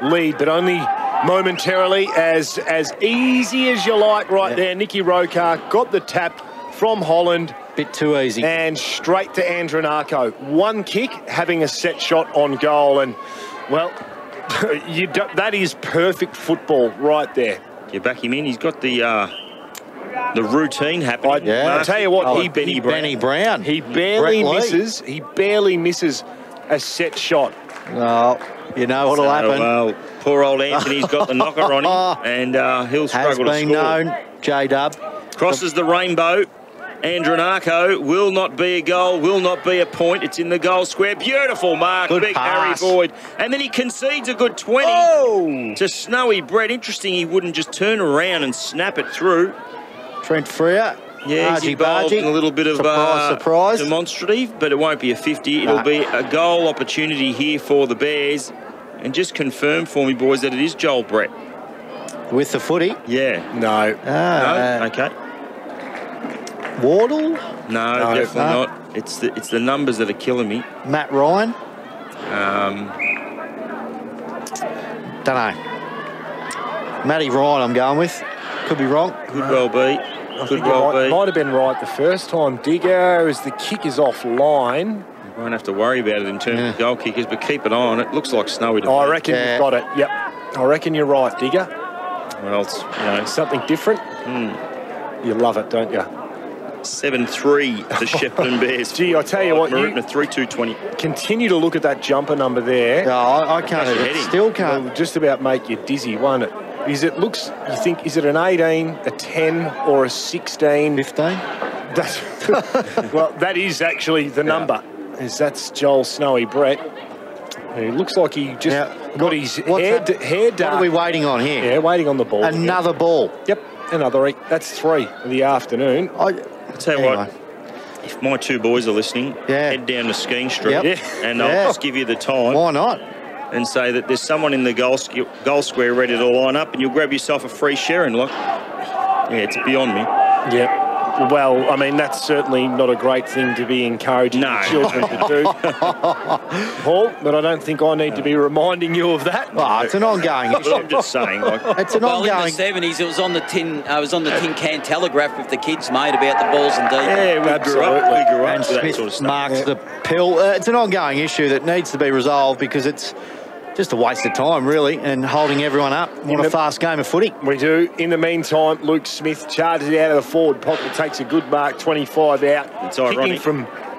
lead, but only momentarily. As easy as you like right there. Nicky Rokar got the tap from Holland. Bit too easy. And straight to Andronako. One kick, having a set shot on goal. And, well, that is perfect football right there. You back him in. He's got the routine happening. I tell you what, Benny Brown. He barely misses. He barely misses a set shot. Well, you know what'll happen. Well, poor old Anthony's got the knocker on him, and he'll struggle to score. Has been known, J-Dub. Crosses the rainbow. Andronako will not be a goal, will not be a point. It's in the goal square. Beautiful mark, good big pass. Harry Boyd. And then he concedes a good 20 to Snowy Brett. Interesting he wouldn't just turn around and snap it through. Trent Freer. Yeah, he's involved in a little bit of surprise. Demonstrative, but it won't be a 50. It'll be a goal opportunity here for the Bears. And just confirm for me, boys, that it is Joel Brett. With the footy? Yeah. No. No? Okay. Wardle? No, definitely not. It's the numbers that are killing me. Matt Ryan? Don't know. Matty Ryan I'm going with. Could be wrong. Could well be. Might have been right the first time. Digger, as the kick is offline. You won't have to worry about it in terms of goal kickers, but keep an eye on it. Looks like Snowy to me. I reckon you've got it. Yep. I reckon you're right, Digger. Well, it's, something different. You love it, don't you? 7-3 the Shepparton Bears. Gee, I tell you what, Mooroopna 3-2-20. Continue to look at that jumper number there. No, I can't. Still can't. It'll just about make you dizzy, won't it? Is it an 18, a 10, or a 16? 15? Well, that is actually the number. That's Joel Snowy Brett. He looks like he just got his hair dark. What are we waiting on here? Yeah, waiting on the ball. Another ball. Yep, another. That's 3 in the afternoon. I'll tell you what, if my 2 boys are listening, head down to Skeen Street and I'll just give you the time. Why not? And say that there's someone in the goal square ready to line up and you'll grab yourself a free Sharon. Like, it's beyond me. Yep. Well, I mean, that's certainly not a great thing to be encouraging children to do, Paul, but I don't think I need to be reminding you of that. Well, it's an ongoing issue. I'm just saying. It's an ongoing... in the 70s, it was on the tin can telegraph with the kids, mate, about the balls and deep. Yeah, we grew up and with that Smith sort of stuff. marks the pill. It's an ongoing issue that needs to be resolved because it's just a waste of time, really, and holding everyone up. What a fast game of footy. We do. In the meantime, Luke Smith charges out of the forward pocket, takes a good mark, 25 out. It's ironic.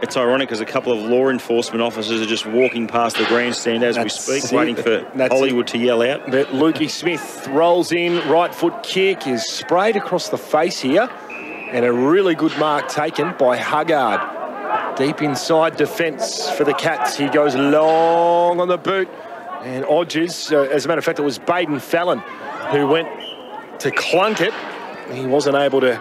It's ironic because a couple of law enforcement officers are just walking past the grandstand as we speak, waiting for Hollywood to yell out. But Lukey Smith rolls in, right foot kick is sprayed across the face here, and a really good mark taken by Huggard. Deep inside defence for the Cats. He goes long on the boot. And Odges, as a matter of fact, it was Baden Fallon who went to clunk it. He wasn't able to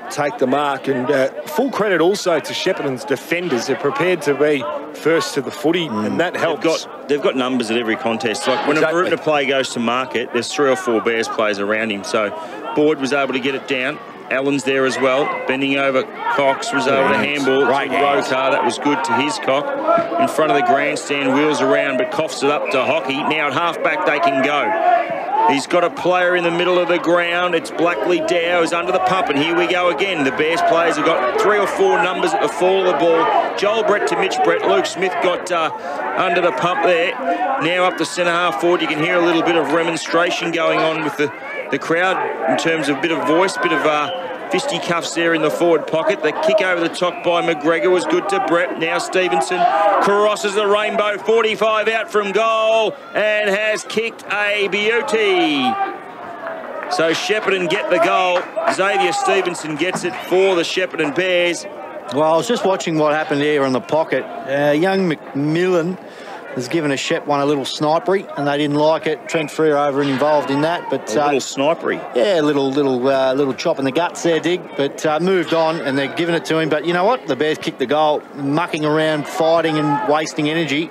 take the mark. And full credit also to Shepparton's defenders. They're prepared to be first to the footy, and that helps. They've got numbers at every contest. Like when a Mooroopna player goes to market, there's 3 or 4 Bears players around him. So Boyd was able to get it down. Allen's there as well, bending over. Cox was able to handball to Rokar. That was good to his cock. In front of the grandstand, wheels around, but coughs it up to Hockey. Now at half-back they can go. He's got a player in the middle of the ground. It's Blackley Dow who's under the pump, and here we go again. The Bears players have got 3 or 4 numbers at the fall of the ball. Joel Brett to Mitch Brett. Luke Smith got under the pump there. Now up the centre half forward. You can hear a little bit of remonstration going on with the crowd in terms of a bit of voice, bit of fisticuffs there in the forward pocket. The kick over the top by McGregor was good to Brett. Now Stevenson crosses the rainbow, 45 out from goal and has kicked a beauty. So Shepparton get the goal. Xavier Stevenson gets it for the Shepparton Bears. Well, I was just watching what happened here on the pocket. Young McMillan has given a Shep one a little snipery, and they didn't like it. Trent Freer over and involved in that, but a little snipery. Yeah, a little chop in the guts there, Dig. But moved on, and they're giving it to him. But you know what? The Bears kicked the goal, mucking around, fighting and wasting energy.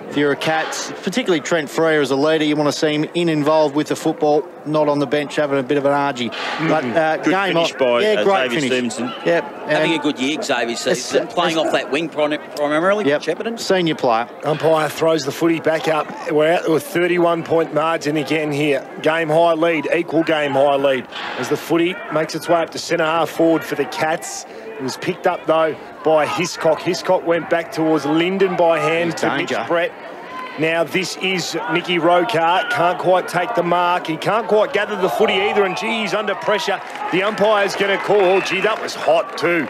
if you're a Cats, particularly Trent Frere as a leader, you want to see him involved with the football, not on the bench having a bit of an argy. But good game finish by great Xavier finish. Stevenson. Yep. Having a good year, Xavier Stevenson, playing off that wing primarily. Yep. Shepparton. Senior player. Umpire throws the footy back up. We're out to a 31-point margin again here. Game high lead, equal game high lead. As the footy makes its way up to centre half forward for the Cats. It was picked up, though, by Hiscock. Hiscock went back towards Linden by hand to Mitch Brett. Now this is Nicky Rokar. Can't quite take the mark. He can't quite gather the footy either. And, gee, he's under pressure. The umpire's going to call. Gee, that was hot too.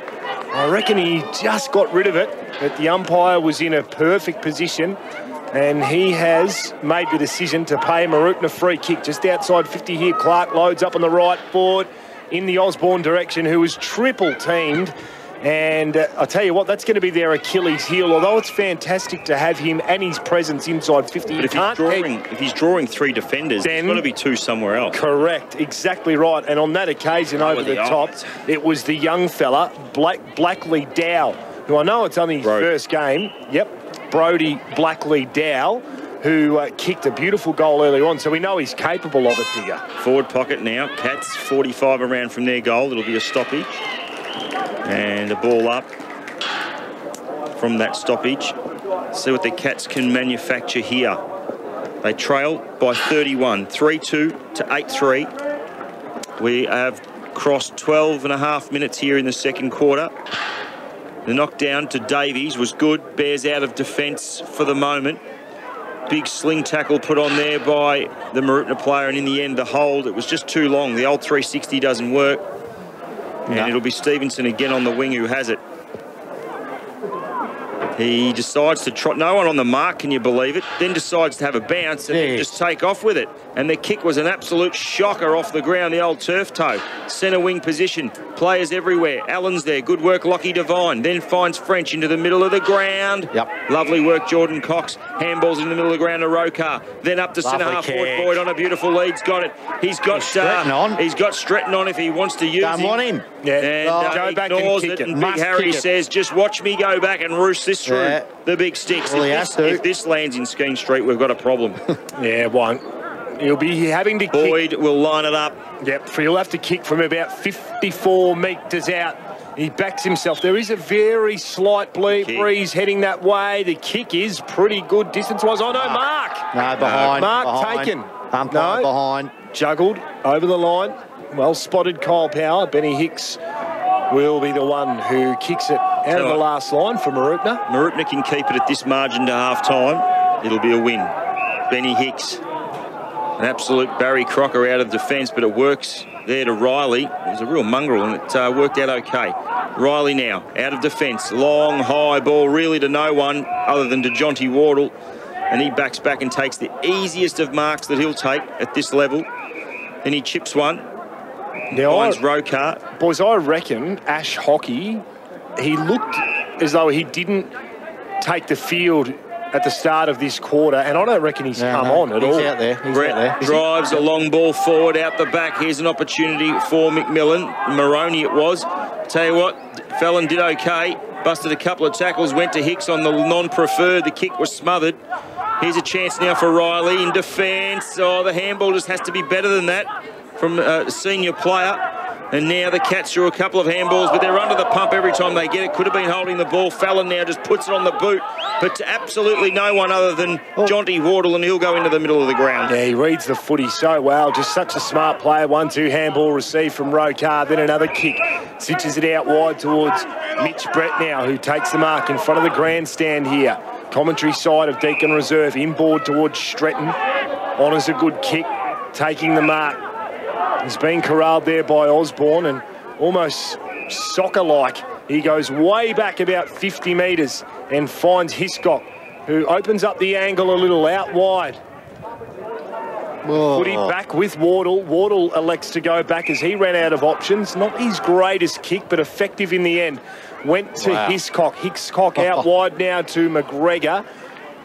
I reckon he just got rid of it. But the umpire was in a perfect position. And he has made the decision to pay Mooroopna free kick. Just outside 50 here. Clark loads up on the right forward in the Osborne direction, who was triple teamed. And I'll tell you what, that's going to be their Achilles heel, although it's fantastic to have him and his presence inside 50. But if he's drawing three defenders, there's got to be two somewhere else. Correct, exactly right. And on that occasion, over the top, it was the young fella, Blackley Dow, who I know it's only his first game. Yep, Brodie Blackley Dow, who kicked a beautiful goal earlier on, so we know he's capable of it, Digger. Forward pocket now, Cats 45 around from their goal. It'll be a stoppage. And a ball up from that stoppage. See what the Cats can manufacture here. They trail by 31, 3-2 to 8-3. We have crossed 12 and a half minutes here in the second quarter. The knockdown to Davies was good. Bears out of defence for the moment. Big sling tackle put on there by the Mooroopna player, and in the end, the hold, it was just too long. The old 360 doesn't work. And it'll be Stevenson again on the wing who has it. He decides to trot. No one on the mark, can you believe it? Then decides to have a bounce and then just take off with it. And the kick was an absolute shocker off the ground, the old turf toe. Centre wing position, players everywhere. Allen's there, good work, Lockie Devine. Then finds French into the middle of the ground. Yep. Lovely work, Jordan Cox. Handballs in the middle of the ground to Rokar. Then up to centre half forward, Boyd on a beautiful lead. He's got it. He's got Stretton on if he wants to use Don't want him. Yeah, and go back ignores and kick it. it. And Big Harry says, just watch me go back and roost this through the big sticks. Well, if this lands in Skene Street, we've got a problem. Yeah, it won't. He'll be having to kick. Boyd will line it up. Yep, he'll have to kick from about 54 metres out. He backs himself. There is a very slight breeze heading that way. The kick is pretty good distance-wise. Oh, no, Mark. No, behind. Mark taken. Umpire behind. Juggled over the line. Well spotted, Kyle Power. Benny Hicks will be the one who kicks it out of the last line for Mooroopna. Mooroopna can keep it at this margin to half-time. It'll be a win. Benny Hicks. An absolute Barry Crocker out of defence, but it works there to Riley. It was a real mongrel, and it worked out okay. Riley now, out of defence. Long, high ball, really to no one other than to Jonty Wardle. And he backs back and takes the easiest of marks that he'll take at this level. Then he chips one. Finds Rokar. Boys, I reckon Ash Hockey, he looked as though he didn't take the field at the start of this quarter, and I don't reckon he's come on at all. He's out there. Brett drives a long ball forward out the back. Here's an opportunity for McMillan. Maroney it was. Tell you what, Fallon did okay. Busted a couple of tackles, went to Hicks on the non-preferred. The kick was smothered. Here's a chance now for Riley in defence. Oh, the handball just has to be better than that from a senior player. And now the Cats threw a couple of handballs, but they're under the pump every time they get it. Could have been holding the ball. Fallon now just puts it on the boot, but to absolutely no one other than Jonty Wardle, and he'll go into the middle of the ground. Yeah, he reads the footy so well. Just such a smart player. 1-2 handball received from Rokar, then another kick. Stitches it out wide towards Mitch Brett now, who takes the mark in front of the grandstand here. Commentary side of Deakin Reserve, inboard towards Stretton. Honours a good kick, taking the mark. He's been corralled there by Osborne, and almost soccer-like. He goes way back about 50 metres and finds Hiscock, who opens up the angle a little out wide. Footy back with Wardle. Wardle elects to go back as he ran out of options. Not his greatest kick, but effective in the end. Went to Hiscock. Hiscock out wide now to McGregor.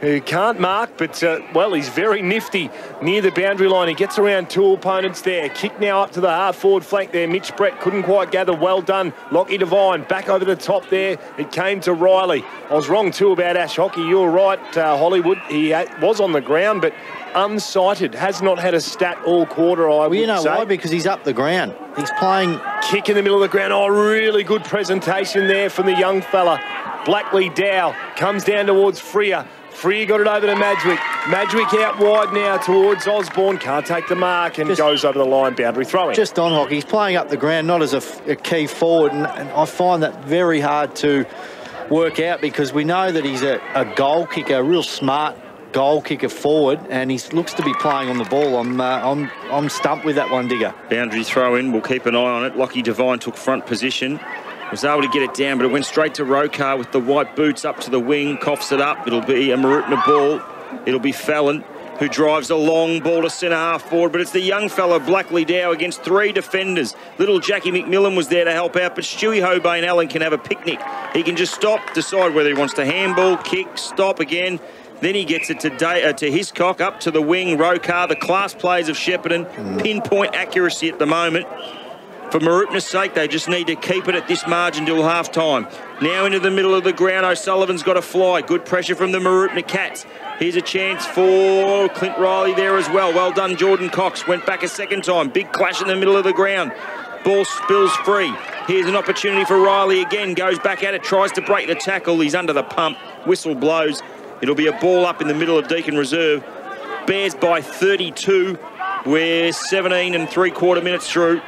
who can't mark, but, well, he's very nifty near the boundary line. He gets around two opponents there. Kick now up to the half-forward flank there. Mitch Brett couldn't quite gather. Well done. Lockie Devine back over the top there. It came to Riley. I was wrong, too, about Ash Hockey. You were right, Hollywood. He was on the ground, but unsighted. Has not had a stat all quarter, I would say. You know why? Because he's up the ground. He's playing... Kick in the middle of the ground. Oh, really good presentation there from the young fella. Blackley Dow comes down towards Freer. Freer got it over to Madgwick. Madgwick out wide now towards Osborne. Can't take the mark and goes over the line. Boundary throwing. Just on Hockey. He's playing up the ground, not as a key forward. And I find that very hard to work out because we know that he's a goal kicker, a real smart goal kicker forward, and he looks to be playing on the ball. I'm stumped with that one, Digger. Boundary throw in. We'll keep an eye on it. Lockie Devine took front position. Was able to get it down, but it went straight to Rokar with the white boots up to the wing, coughs it up. It'll be a Mooroopna ball. It'll be Fallon, who drives a long ball to centre half forward, but it's the young fella, Blackley Dow, against three defenders. Little Jackie McMillan was there to help out, but Stewie Hobain Allen can have a picnic. He can just stop, decide whether he wants to handball, kick, stop again. Then he gets it to Hiscock, up to the wing. Rokar, the class players of Shepparton, pinpoint accuracy at the moment. For Mooroopna's sake, they just need to keep it at this margin till half-time. Now into the middle of the ground, O'Sullivan's got a fly. Good pressure from the Mooroopna Cats. Here's a chance for Clint Riley there as well. Well done, Jordan Cox. Went back a second time. Big clash in the middle of the ground. Ball spills free. Here's an opportunity for Riley again. Goes back at it, tries to break the tackle. He's under the pump. Whistle blows. It'll be a ball up in the middle of Deakin Reserve. Bears by 32. We're 17 3/4 minutes through.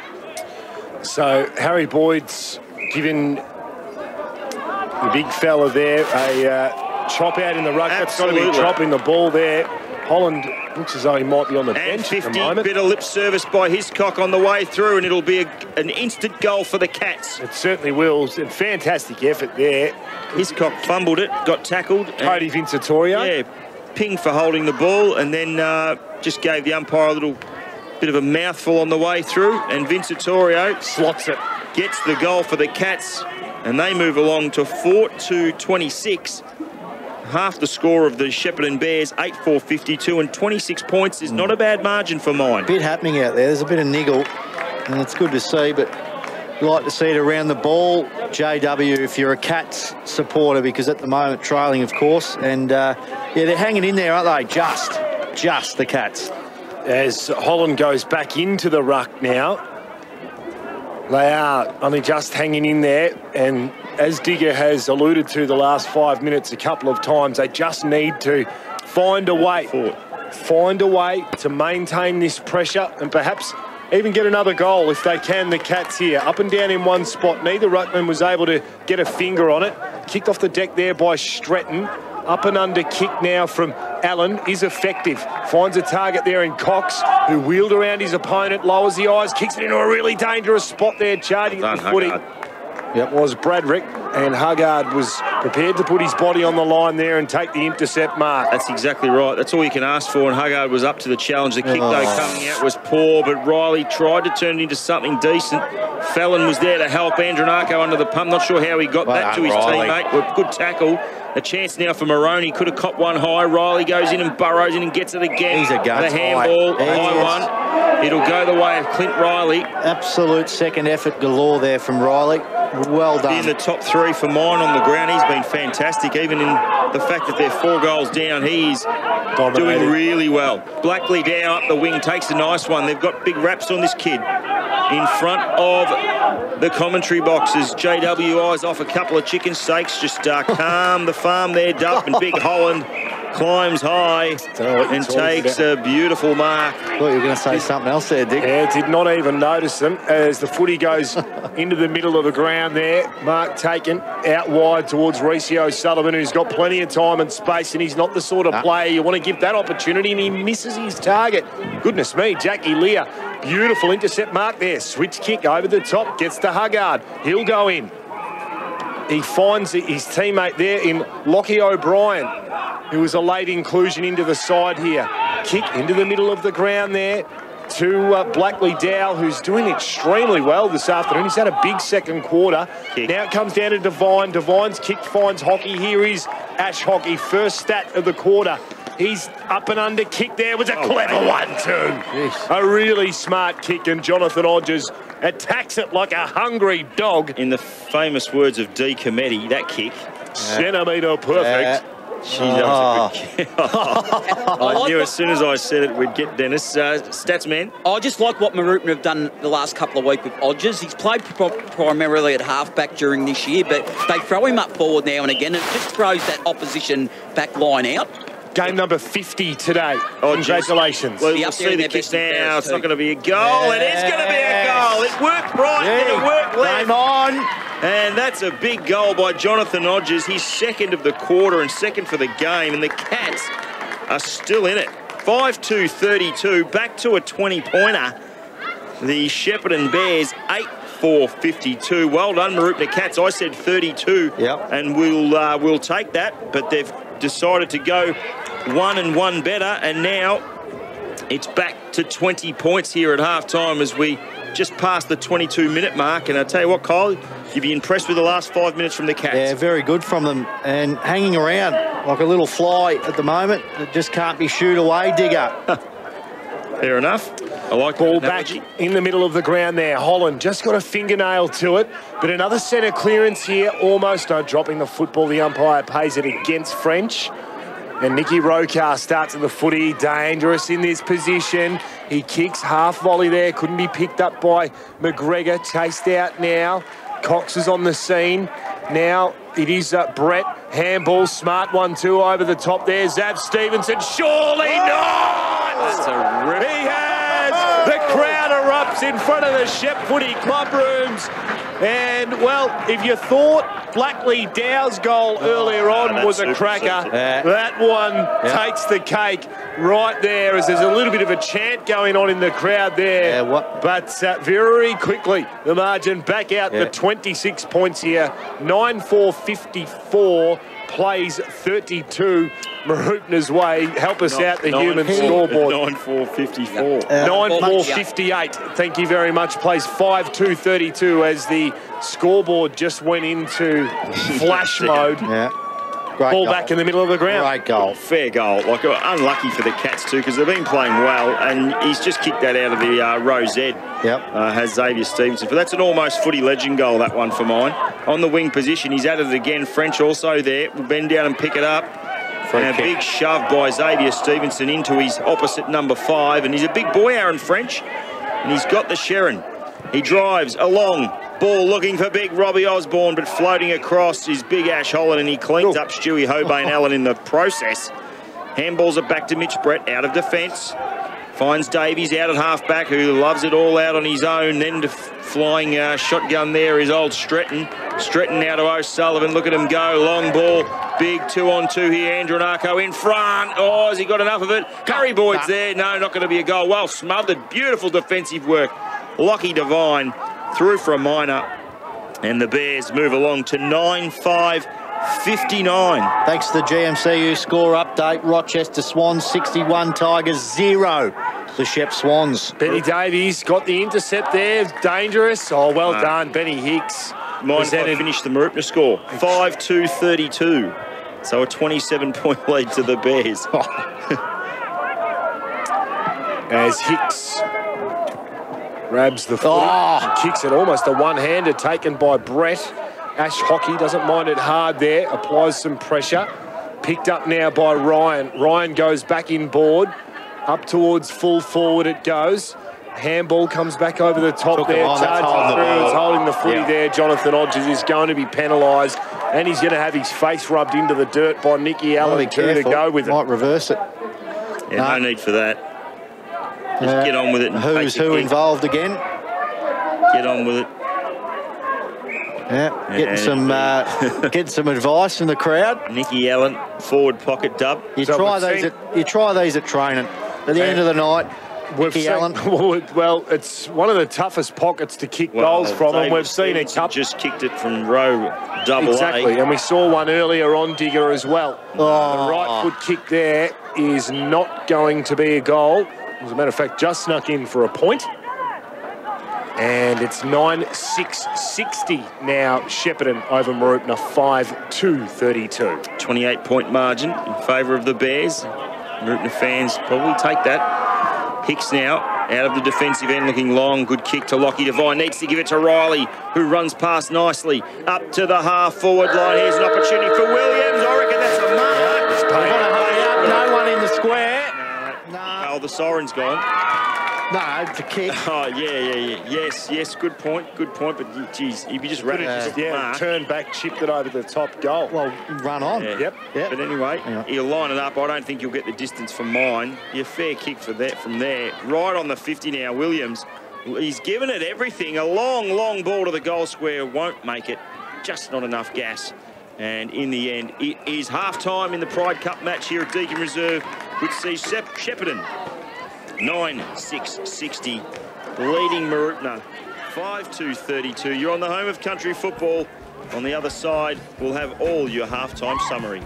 So Harry Boyd's given the big fella there a chop out in the ruck. That's got to be dropping the ball there. Holland looks as though he might be on the bench at the moment. Bit of lip service by Hiscock on the way through, and it'll be an instant goal for the Cats. It certainly will. It's a fantastic effort there. Hiscock fumbled it, got tackled. Cody Vincitorio. Yeah, pinged for holding the ball, and then just gave the umpire a little bit of a mouthful on the way through, and Vincitorio slots it. Gets the goal for the Cats, and they move along to 4-26. Half the score of the Shepparton Bears, 8-4-52, and 26 points is not a bad margin for mine. Bit happening out there. There's a bit of niggle, and it's good to see, but you like to see it around the ball. JW, if you're a Cats supporter, because at the moment trailing, of course, and yeah, they're hanging in there, aren't they? Just the Cats. As Holland goes back into the ruck now, they are only just hanging in there, and as Digger has alluded to the last 5 minutes a couple of times, they just need to find a way to maintain this pressure and perhaps even get another goal if they can, the Cats here. Up and down in one spot. Neither ruckman was able to get a finger on it. Kicked off the deck there by Stretton. Up and under kick now from Allen is effective. Finds a target there in Cox, who wheeled around his opponent, lowers the eyes, kicks it into a really dangerous spot there, charging at the footy. Yep, was Bradrick, and Huggard was prepared to put his body on the line there and take the intercept mark. That's exactly right. That's all you can ask for, and Huggard was up to the challenge. The kick, though, coming out was poor, but Riley tried to turn it into something decent. Fallon was there to help Andronako under the pump. Not sure how he got that to his teammate. Well, good tackle. A chance now for Maroney. Could have copped one high. Riley goes in and burrows in and gets it again. He's a guns. The handball, high one. It'll go the way of Clint Riley. Absolute second effort galore there from Riley. Well done. In the top three for mine on the ground. He's been fantastic. Even in the fact that they're 4 goals down, he's doing really well. Blackley down up the wing, takes a nice one. They've got big raps on this kid. In front of the commentary boxes, JW eyes off a couple of chicken steaks. Just calm the farm there, Duff, and Big Holland climbs high and takes a beautiful mark. I thought you were going to say something else there, Dick. Yeah, did not even notice them as the footy goes into the middle of the ground there. Mark taken out wide towards Reece O'Sullivan, who's got plenty of time and space, and he's not the sort of player you want to give that opportunity, and he misses his target. Goodness me, Jackie Lear. Beautiful intercept mark there. Switch kick over the top, gets to Huggard. He'll go in. He finds his teammate there in Lockie O'Brien, who was a late inclusion into the side here. Kick into the middle of the ground there to Blackley Dow, who's doing extremely well this afternoon. He's had a big second quarter. Now it comes down to Devine. Devine's kick finds Hockey. Here is Ash Hockey, first stat of the quarter. He's up and under kick there. Was a clever one too. Jeez. A really smart kick, and Jonathan Hodges attacks it like a hungry dog. In the famous words of D. Cometti, that kick. Centimetre perfect. Gee, that was a good kick. I knew as soon as I said it, we'd get Dennis. Stats man. I just like what Mooroopna have done the last couple of weeks with Hodges. He's played primarily at halfback during this year, but they throw him up forward now and again, and it just throws that opposition back line out. Game number 50 today. Congratulations. Well, we'll see the kick now. It's not going to be a goal. It is going to be a goal. It worked right, then it worked left. Game on. And that's a big goal by Jonathan Hodges. He's second of the quarter and second for the game. And the Cats are still in it. 5-2-32, back to a 20-pointer. The Shepparton Bears, 8-4-52. Well done, Mooroopna Cats. I said 32, and we'll take that. But they've decided to go 1 and 1 better, and now it's back to 20 points here at half-time as we just passed the 22-minute mark. And I tell you what, Kyle, you'd be impressed with the last 5 minutes from the Cats. Yeah, very good from them, and hanging around like a little fly at the moment that just can't be shooed away, Digger. Fair enough. I like ball back in the middle of the ground there. Holland just got a fingernail to it, but another centre clearance here, almost dropping the football. The umpire pays it against French. And Nicky Rokar starts at the footy, dangerous in this position. He kicks half volley there, couldn't be picked up by McGregor, chased out now. Cox is on the scene. Now it is Brett, handball, smart one too over the top there. Zav Stevenson, surely not! That's a rip. He has! The crowd erupts in front of the Shep Footy club rooms. And, well, if you thought Blackley Dow's goal earlier on was a cracker, that one takes the cake right there, as there's a little bit of a chant going on in the crowd there. But very quickly, the margin back out to 26 points here. 9-4-54, plays 32. Mooroopna's way. Help us out, the human scoreboard. 9-4-54. 9-4-58. Thank you very much. Plays 5-2-32 as the scoreboard just went into flash mode. Great Ball goal. Back in the middle of the ground. Great goal. Fair goal. Like, unlucky for the Cats too, because they've been playing well, and he's just kicked that out of the row Z. Has Xavier Stevenson. But that's an almost footy legend goal, that one for mine. On the wing position, he's at it again. French also there. Will bend down and pick it up. And a big shove by Xavier Stevenson into his opposite number 5. And he's a big boy, Aaron French. And he's got the Sherrin. He drives along. Ball looking for big Robbie Osborne, but floating across is big Ash Holland, and he cleans up Stewie Hobain-Allen in the process. Handballs it back to Mitch Brett, out of defence. Finds Davies out at half-back, who loves it all out on his own. Then flying shotgun there is old Stretton. Stretton now to O'Sullivan. Look at him go. Long ball. Big 2-on-2 here. Andronako in front. Oh, has he got enough of it? Curry Boyd's there. No, not going to be a goal. Well smothered. Beautiful defensive work. Lockie Devine through for a minor. And the Bears move along to 9-5-59. Thanks to the GMCU score update. Rochester Swans 61, Tigers 0. The Shep Swans. Benny Davies got the intercept there. Dangerous. Oh, well done, Benny Hicks. Mind if I finish the Mooroopna score? 5-2-32. So a 27-point lead to the Bears. As Hicks grabs the foot, kicks it, almost a one-hander taken by Brett. Ash Hockey doesn't mind it hard there, applies some pressure. Picked up now by Ryan. Ryan goes back in board, up towards full forward it goes. Handball comes back over the top there, charging through, it's holding the footy there. Jonathan Hodges is going to be penalised, and he's going to have his face rubbed into the dirt by Nicky Allen to go with it. Might reverse it. Yeah, no need for that. Just get on with it. And who's who involved again? Get on with it. Yeah, getting some advice from the crowd. Nicky Allen, forward pocket dub. You try these at training. At the end of the night, Nicky Allen. Well, it's one of the toughest pockets to kick goals from, and we've seen a couple. Just kicked it from row double Exactly, and we saw one earlier on Digger as well. The right foot kick there is not going to be a goal. As a matter of fact, just snuck in for a point. And it's 9-6-60 now, Shepparton over Mooroopna, 5-2-32. 28-point margin in favour of the Bears. Mooroopna fans probably take that. Hicks now out of the defensive end, looking long. Good kick to Lockie Devine. Needs to give it to Riley, who runs past nicely. Up to the half-forward line. Here's an opportunity for Williams. I reckon that's a mark. No one in the square. No. Oh, the siren's gone. No, it's a kick. Oh, yeah. Yes, good point. But, geez, if you just ran it, turn back, chipped it over the top goal. Well, run on. Yeah. Yep. But anyway, you'll line it up. I don't think you'll get the distance from mine. Your fair kick for that from there. Right on the 50 now, Williams. He's given it everything. A long ball to the goal square. Won't make it. Just not enough gas. And in the end, it is half-time in the Pride Cup match here at Deakin Reserve, which sees Shepparton 9-6-60, leading Mooroopna 5-2-32. You're on the home of country football. On the other side, we'll have all your halftime summary.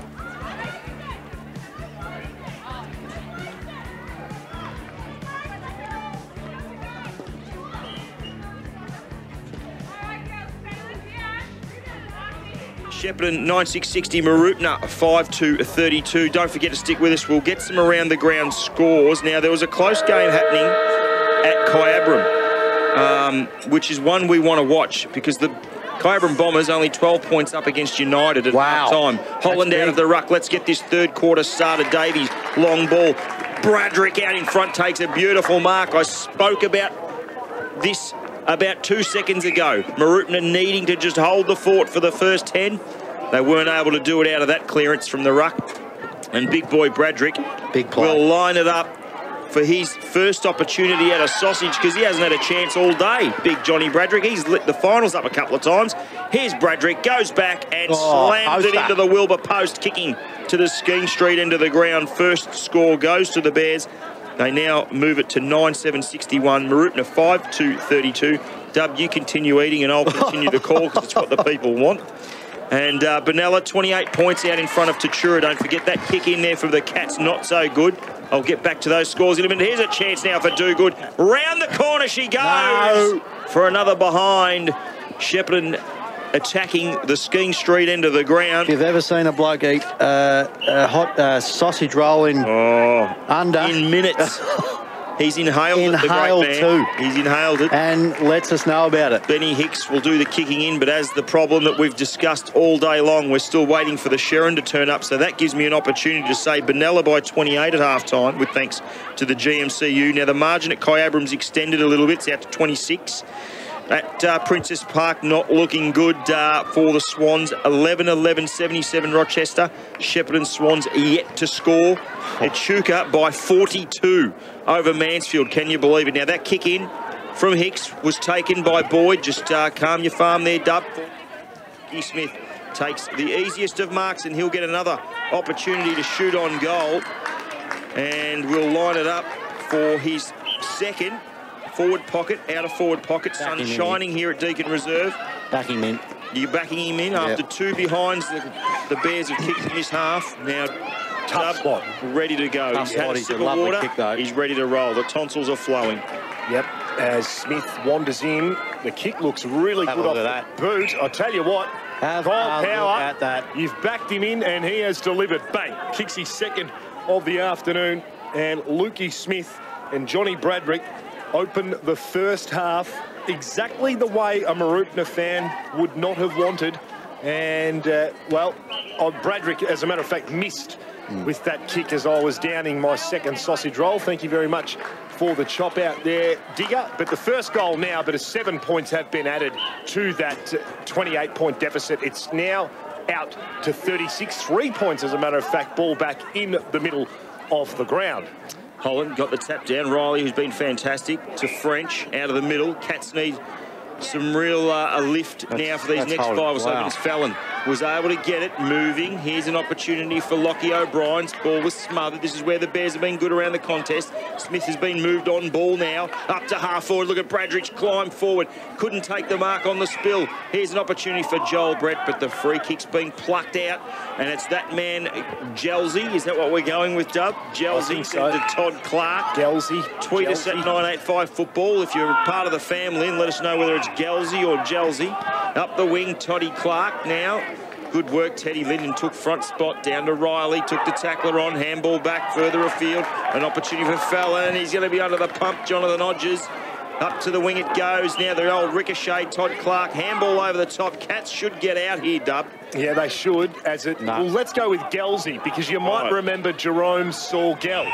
Shepparton 9-6-60, Mooroopna 5-2-32. Don't forget to stick with us. We'll get some around the ground scores. Now, there was a close game happening at Kyabram, which is one we want to watch because the Kyabram Bombers only 12 points up against United at half time. Holland out of the ruck. Let's get this third quarter started. Davies, long ball. Bradrick out in front takes a beautiful mark. I spoke about this about 2 seconds ago. Mooroopna needing to just hold the fort for the first 10. They weren't able to do it out of that clearance from the ruck. And big boy Bradrick will line it up for his first opportunity at a sausage because he hasn't had a chance all day. Big Johnny Bradrick. He's lit the finals up a couple of times. Here's Bradrick, goes back and slams it into the Wilbur post, kicking to the Skene Street end of the ground. First score goes to the Bears. They now move it to 9-7-61. Mooroopna 5-2-32. Dub, you continue eating and I'll continue to call because it's what the people want. And Benella, 28 points out in front of Tatura. Don't forget that kick in there for the Cats, not so good. I'll get back to those scores in a minute. Here's a chance now for Do Good. Round the corner she goes for another behind. Shepparton attacking the Skene Street end of the ground. If you've ever seen a bloke eat a hot sausage roll in in minutes. He's inhaled it, the great man. Too. He's inhaled it. And lets us know about it. Benny Hicks will do the kicking in, but as the problem that we've discussed all day long, we're still waiting for the Sherrin to turn up, so that gives me an opportunity to say Benella by 28 at half-time, with thanks to the GMCU. Now, the margin at Kyabram's extended a little bit. It's out to 26. At Princess Park, not looking good for the Swans. 11-11-77 Rochester. Shepparton Swans yet to score. Echuca by 42 over Mansfield. Can you believe it? Now, that kick in from Hicks was taken by Boyd. Just calm your farm there, Dub. Smith takes the easiest of marks and he'll get another opportunity to shoot on goal. And we'll line it up for his second. Forward pocket, out of forward pocket. Sun shining here at Deakin Reserve. Backing him in. You're backing him in after two behinds. The Bears have kicked in this half. Now, tough spot. Ready to go. Tough He's had a sip of water. Kick, though. He's ready to roll. The tonsils are flowing. Yep. As Smith wanders in, the kick looks really good off that boot. I tell you what, power at that. You've backed him in and he has delivered. Bang! Kicks his second of the afternoon. And Lukey Smith and Johnny Bradrick open the first half exactly the way a Mooroopna fan would not have wanted. And, Bradrick, as a matter of fact, missed with that kick as I was downing my second sausage roll. Thank you very much for the chop out there, Digger. But the first goal now, but 7 points have been added to that 28-point deficit. It's now out to 36. 3 points, as a matter of fact, ball back in the middle of the ground. Holland got the tap down. Riley, who's been fantastic, to French, out of the middle. Cats need some real a lift now for these next 5 or so minutes. Fallon was able to get it moving. Here's an opportunity for Lockie O'Brien's ball was smothered. This is where the Bears have been good around the contest. Smith has been moved on ball now, up to half forward. Look at Bradrick's climb forward. Couldn't take the mark on the spill. Here's an opportunity for Joel Brett, but the free kick's been plucked out, and it's that man, Gelsey. Is that what we're going with, Dub? Gelsey so. to Todd Clark. Gelsey. Tweet us at 985 Football if you're part of the family, and let us know whether it's Gelsey or Gelsey. Up the wing, Toddy Clark now. Good work, Teddy Linden took front spot down to Riley, took the tackler on, handball back further afield. An opportunity for Fallon, he's going to be under the pump, Jonathan Hodges. Up to the wing it goes, now the old ricochet, Todd Clark, handball over the top. Cats should get out here, Dub. Yeah, they should. Well, let's go with Gelsey, because you might remember Jerome Sorgel,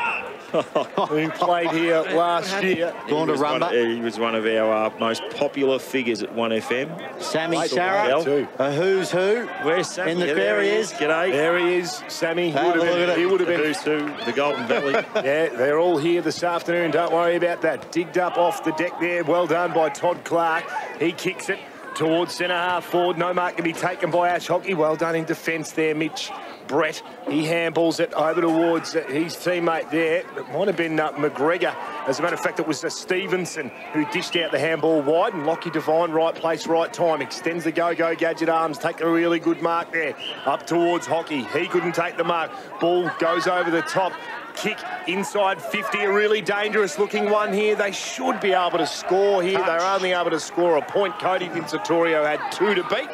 who played here last year. He was one of our most popular figures at 1FM. Sammy Sarah, a who's who. Where's Sammy? There he is. G'day. There he is, Sammy. He would have been. Who's who? The Golden Valley. Yeah, they're all here this afternoon. Don't worry about that. Digged up off the deck there. Well done by Todd Clark. He kicks it towards centre half forward. No mark can be taken by Ash Hockey. Well done in defence there, Mitch Brett. He handballs it over towards his teammate there. It might have been McGregor. As a matter of fact, it was Stevenson who dished out the handball wide, and Lockie Devine, right place, right time. Extends the go-go gadget arms. Take a really good mark there. Up towards Hockey. He couldn't take the mark. Ball goes over the top. Kick inside 50, a really dangerous looking one here. They should be able to score here. They're only able to score a point. Cody Vincetorio had 2 to beat.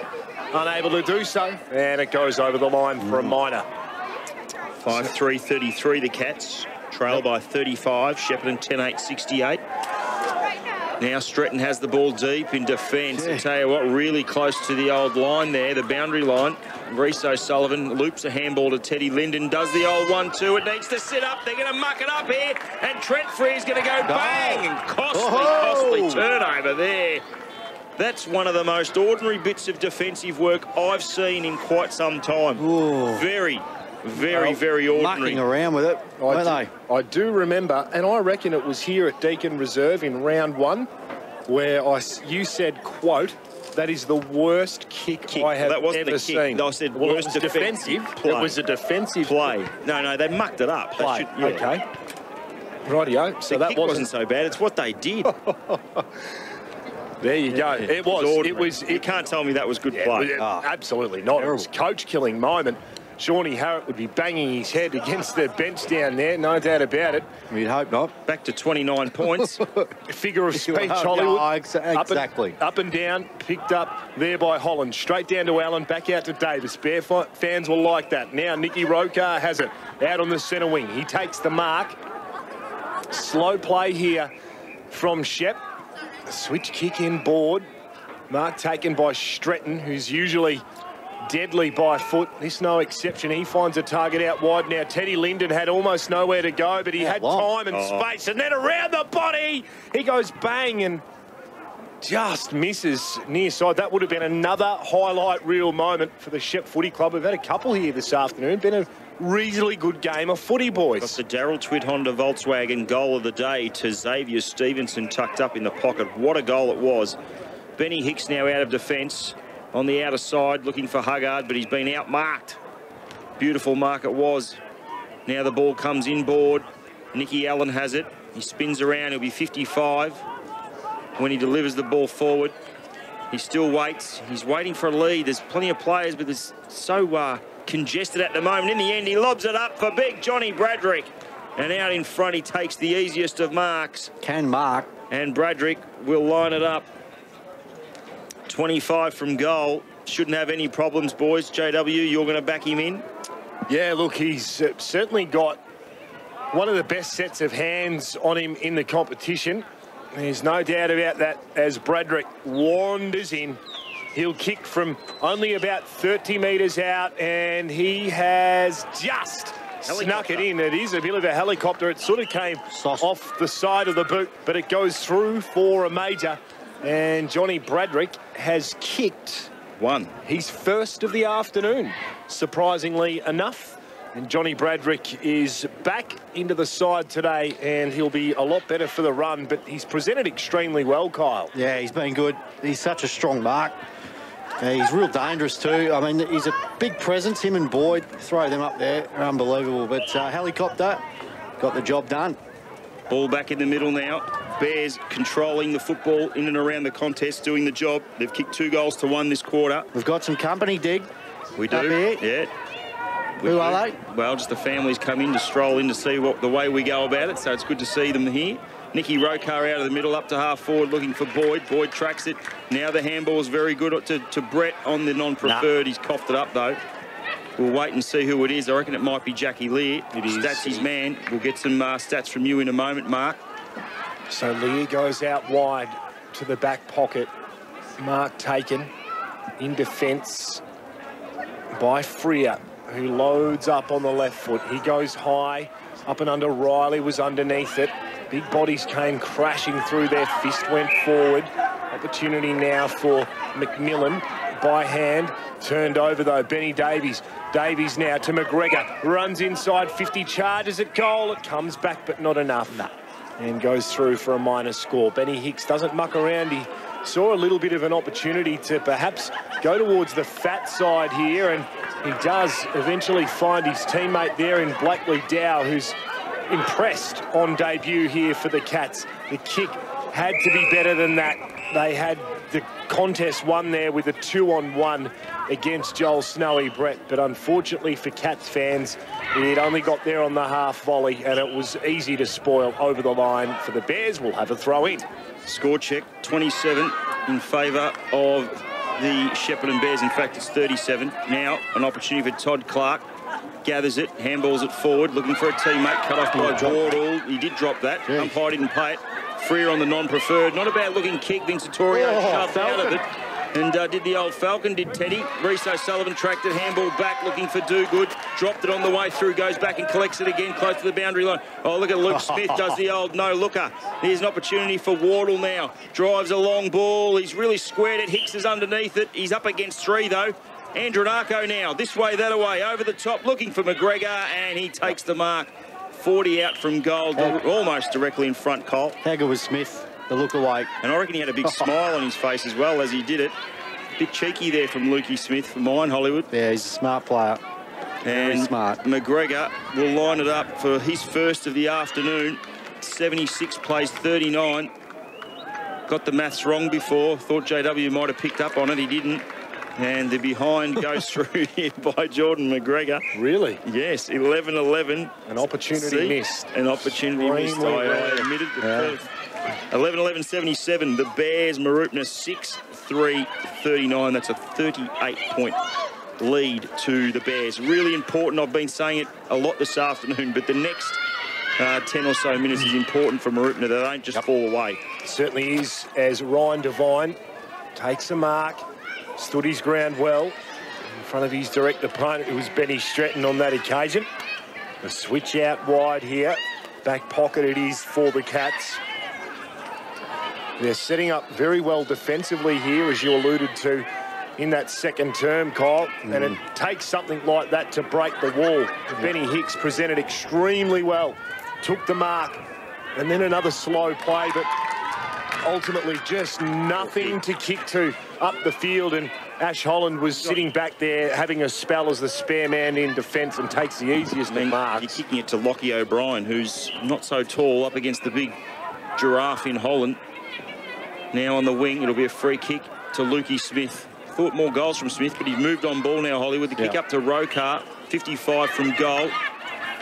Unable to do so. And it goes over the line for a minor. 5-3-33 the Cats. Trail by 35. Shepparton 10-8-68. Now Stretton has the ball deep in defence. I tell you what, really close to the old line there, the boundary line. Reece O'Sullivan loops a handball to Teddy Linden, does the old 1-2. It needs to sit up. They're going to muck it up here. And Trent Free's going to go bang. And costly turnover there. That's one of the most ordinary bits of defensive work I've seen in quite some time. Ooh. Very ordinary. Mucking around with it, I do remember, and I reckon it was here at Deakin Reserve in round 1, where you said, quote, that is the worst kick I have ever seen. I said worst defensive play. It was a defensive play. No, they mucked it up. Play. Okay. Rightio. So that wasn't so bad. It's what they did. There you go. It was. You can't tell me that was good play. Absolutely not. It was a coach-killing moment. Shawnee Harrett would be banging his head against the bench down there, no doubt about it. We'd hope not. Back to 29 points. Figure of speech, Hollywood. Exactly. Up and down, picked up there by Holland. Straight down to Allen, back out to Davis. Bear fans will like that. Now Nicky Rokar has it out on the centre wing. He takes the mark. Slow play here from Shep. Switch kick in board. Mark taken by Stretton, who's usually deadly by foot. This no exception. He finds a target out wide now. Teddy Linden had almost nowhere to go, but he had time and space. And then around the body, he goes bang and just misses near side. That would have been another highlight reel moment for the Shep Footy Club. We've had a couple here this afternoon. Been a reasonably good game of footy, boys. Got the Darryl Twitt Honda Volkswagen goal of the day to Xavier Stevenson tucked up in the pocket. What a goal it was. Benny Hicks now out of defence on the outer side looking for Huggard, but he's been outmarked. Beautiful mark it was. Now the ball comes inboard. Nicky Allen has it. He spins around. He'll be 55 when he delivers the ball forward. He still waits. He's waiting for a lead. There's plenty of players, but it's so congested at the moment. In the end, he lobs it up for big Johnny Bradrick. And out in front, he takes the easiest of marks. Can mark. And Bradrick will line it up. 25 from goal. Shouldn't have any problems, boys. JW, you're going to back him in? Yeah, look, he's certainly got one of the best sets of hands on him in the competition. There's no doubt about that as Bradrick wanders in. He'll kick from only about 30 metres out, and he has just snuck it in. It is a bit of a helicopter. It sort of came off the side of the boot, but it goes through for a major. And Johnny Bradrick has kicked his first of the afternoon, surprisingly enough. And Johnny Bradrick is back into the side today, and he'll be a lot better for the run, but he's presented extremely well, Kyle. Yeah, he's been good. He's such a strong mark. Yeah, he's real dangerous too. I mean, he's a big presence. Him and Boyd, throw them up there, they're unbelievable. But Helicopter got the job done. Ball back in the middle now. Bears controlling the football in and around the contest, doing the job. They've kicked 2 goals to 1 this quarter. We've got some company, Dig. We do, yeah. Who are they? Well, just the families come in to stroll in to see what the way we go about it, so it's good to see them here. Nicky Rokar out of the middle, up to half forward, looking for Boyd. Boyd tracks it. Now the handball is very good to Brett on the non-preferred. He's coughed it up, though. We'll wait and see who it is. I reckon it might be Jackie Lear. Stats his man. We'll get some stats from you in a moment, Mark. So Lear goes out wide to the back pocket. Mark taken in defence by Freer, who loads up on the left foot. He goes high, up and under. Riley was underneath it. Big bodies came crashing through there. Fist went forward. Opportunity now for McMillan by hand. Turned over, though. Benny Davies. Davies now to McGregor. Runs inside 50, charges at goal. It comes back, but not enough. And goes through for a minor score. Benny Hicks doesn't muck around. He saw a little bit of an opportunity to perhaps go towards the fat side here, and he does eventually find his teammate there in Blakely Dow, who's impressed on debut here for the Cats. The kick had to be better than that. They had the contest won there with a 2-on-1 against Joel Snowy Brett, but unfortunately for Cats fans, it only got there on the half volley, and it was easy to spoil over the line for the Bears. We'll have a throw in. Score check, 27 in favour of the Shepparton Bears. In fact, it's 37. Now, an opportunity for Todd Clark. Gathers it, handballs it forward, looking for a teammate, cut off by Wardle. He did drop that. Umpire didn't pay it. Freer on the non-preferred. Not a bad looking kick. Vincetorio shoved out of it. And did the old Falcon, did Teddy. Reece O'Sullivan tracked it, handball back, looking for Do-Good. Dropped it on the way through, goes back and collects it again, close to the boundary line. Oh, look at Luke Smith, does the old no-looker. Here's an opportunity for Wardle now. Drives a long ball. He's really squared it. Hicks is underneath it. He's up against 3, though. Andronako now, this way, that away, over the top, looking for McGregor, and he takes the mark. 40 out from goal, almost directly in front, Cole. How good was Smith, the look-away? And I reckon he had a big smile on his face as well as he did it. Bit cheeky there from Lukey Smith for mine, Hollywood. Yeah, he's a smart player. Very smart. McGregor will line it up for his first of the afternoon. 76 plays 39. Got the maths wrong before. Thought JW might have picked up on it. He didn't. And the behind goes through here by Jordan McGregor. Really? Yes, 11-11. An opportunity missed. An opportunity missed. I admitted. 11-11-77. The Bears, Mooroopna 6-3-39. That's a 38-point lead to the Bears. Really important. I've been saying it a lot this afternoon, but the next 10 or so minutes is important for Mooroopna. They don't just fall away. Certainly is, as Ryan Devine takes a mark. Stood his ground well in front of his direct opponent, who was Benny Stretton on that occasion. A switch out wide here. Back pocket it is for the Cats. They're setting up very well defensively here, as you alluded to in that second term, Kyle. And it takes something like that to break the wall. Benny Hicks presented extremely well. Took the mark. And then another slow play, but ultimately just nothing to kick to up the field, and Ash Holland was sitting back there having a spell as the spare man in defence and takes the easiest of marks. You're kicking it to Lockie O'Brien, who's not so tall, up against the big giraffe in Holland. Now on the wing, it'll be a free kick to Lukey Smith. Thought more goals from Smith, but he's moved on ball now, Hollywood. The kick up to Rokar, 55 from goal.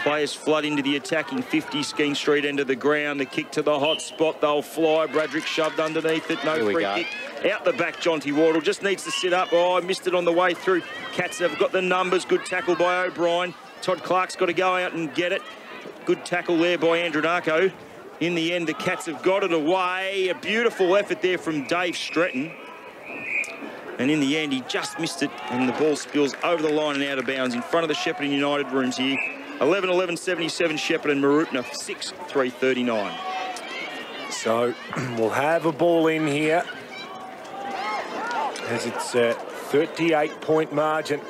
Players flood into the attacking 50, Skene Street end of the ground. The kick to the hot spot, they'll fly. Bradrick shoved underneath it, no free kick. Out the back, Jonty Wardle just needs to sit up. Oh, I missed it on the way through. Cats have got the numbers. Good tackle by O'Brien. Todd Clark's got to go out and get it. Good tackle there by Andronako. In the end, the Cats have got it away. A beautiful effort there from Dave Stretton. And in the end, he just missed it, and the ball spills over the line and out of bounds in front of the Shepparton United rooms here. 11-11-77 Shepparton, Mooroopna 6-3-39. So we'll have a ball in here, as it's a 38-point margin.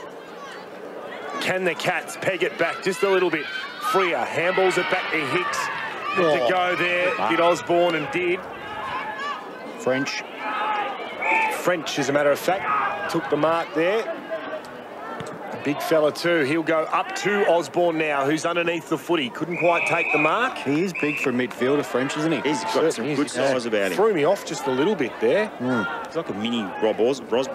Can the Cats peg it back just a little bit? Freer handballs it back to Hicks. To go there, did Osborne, and did. French, as a matter of fact. took the mark there. Big fella too. He'll go up to Osborne now, who's underneath the footy. Couldn't quite take the mark. He is big for a midfielder, French, isn't he? He's got some good size about him. Threw me off just a little bit there. He's like a mini Robbie Osborne.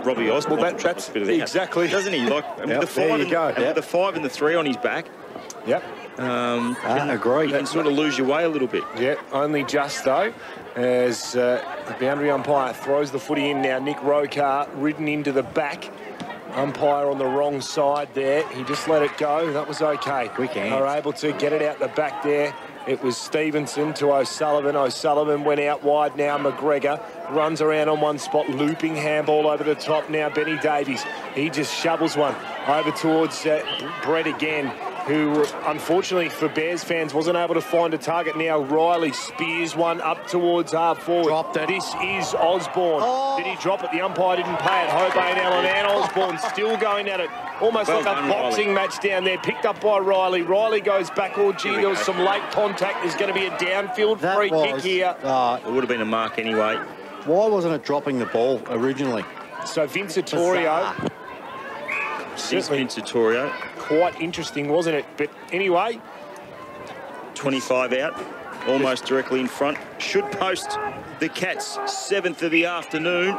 Well, that's exactly. Doesn't he? Like Yep, the 5 and the 5 and the 3 on his back. Yep. Agree. You can sort of lose your way a little bit. Yeah, only just though, as the boundary umpire throws the footy in now. Nick Rokar ridden into the back. Umpire on the wrong side there. He just let it go. That was okay. Quick hands. They were able to get it out the back there. It was Stevenson to O'Sullivan. O'Sullivan went out wide now. McGregor runs around on one spot, looping handball over the top now. Benny Davies, he just shovels one over towards Brett again, who unfortunately for Bears fans wasn't able to find a target. Now Riley spears one up towards half forward. Dropped it. This is Osborne. Did he drop it? The umpire didn't pay it. Hobain Allen and Osborne still going at it. Almost Well like done, a boxing match down there. Picked up by Riley. Riley goes back. Oh, gee, there was some late contact. There's going to be a downfield free kick here. It would have been a mark anyway. Why wasn't it dropping the ball originally? So Vincetorio. Certainly Vincetorio. quite interesting, wasn't it? But anyway, 25 out, almost directly in front. Should post the Cats 7th of the afternoon.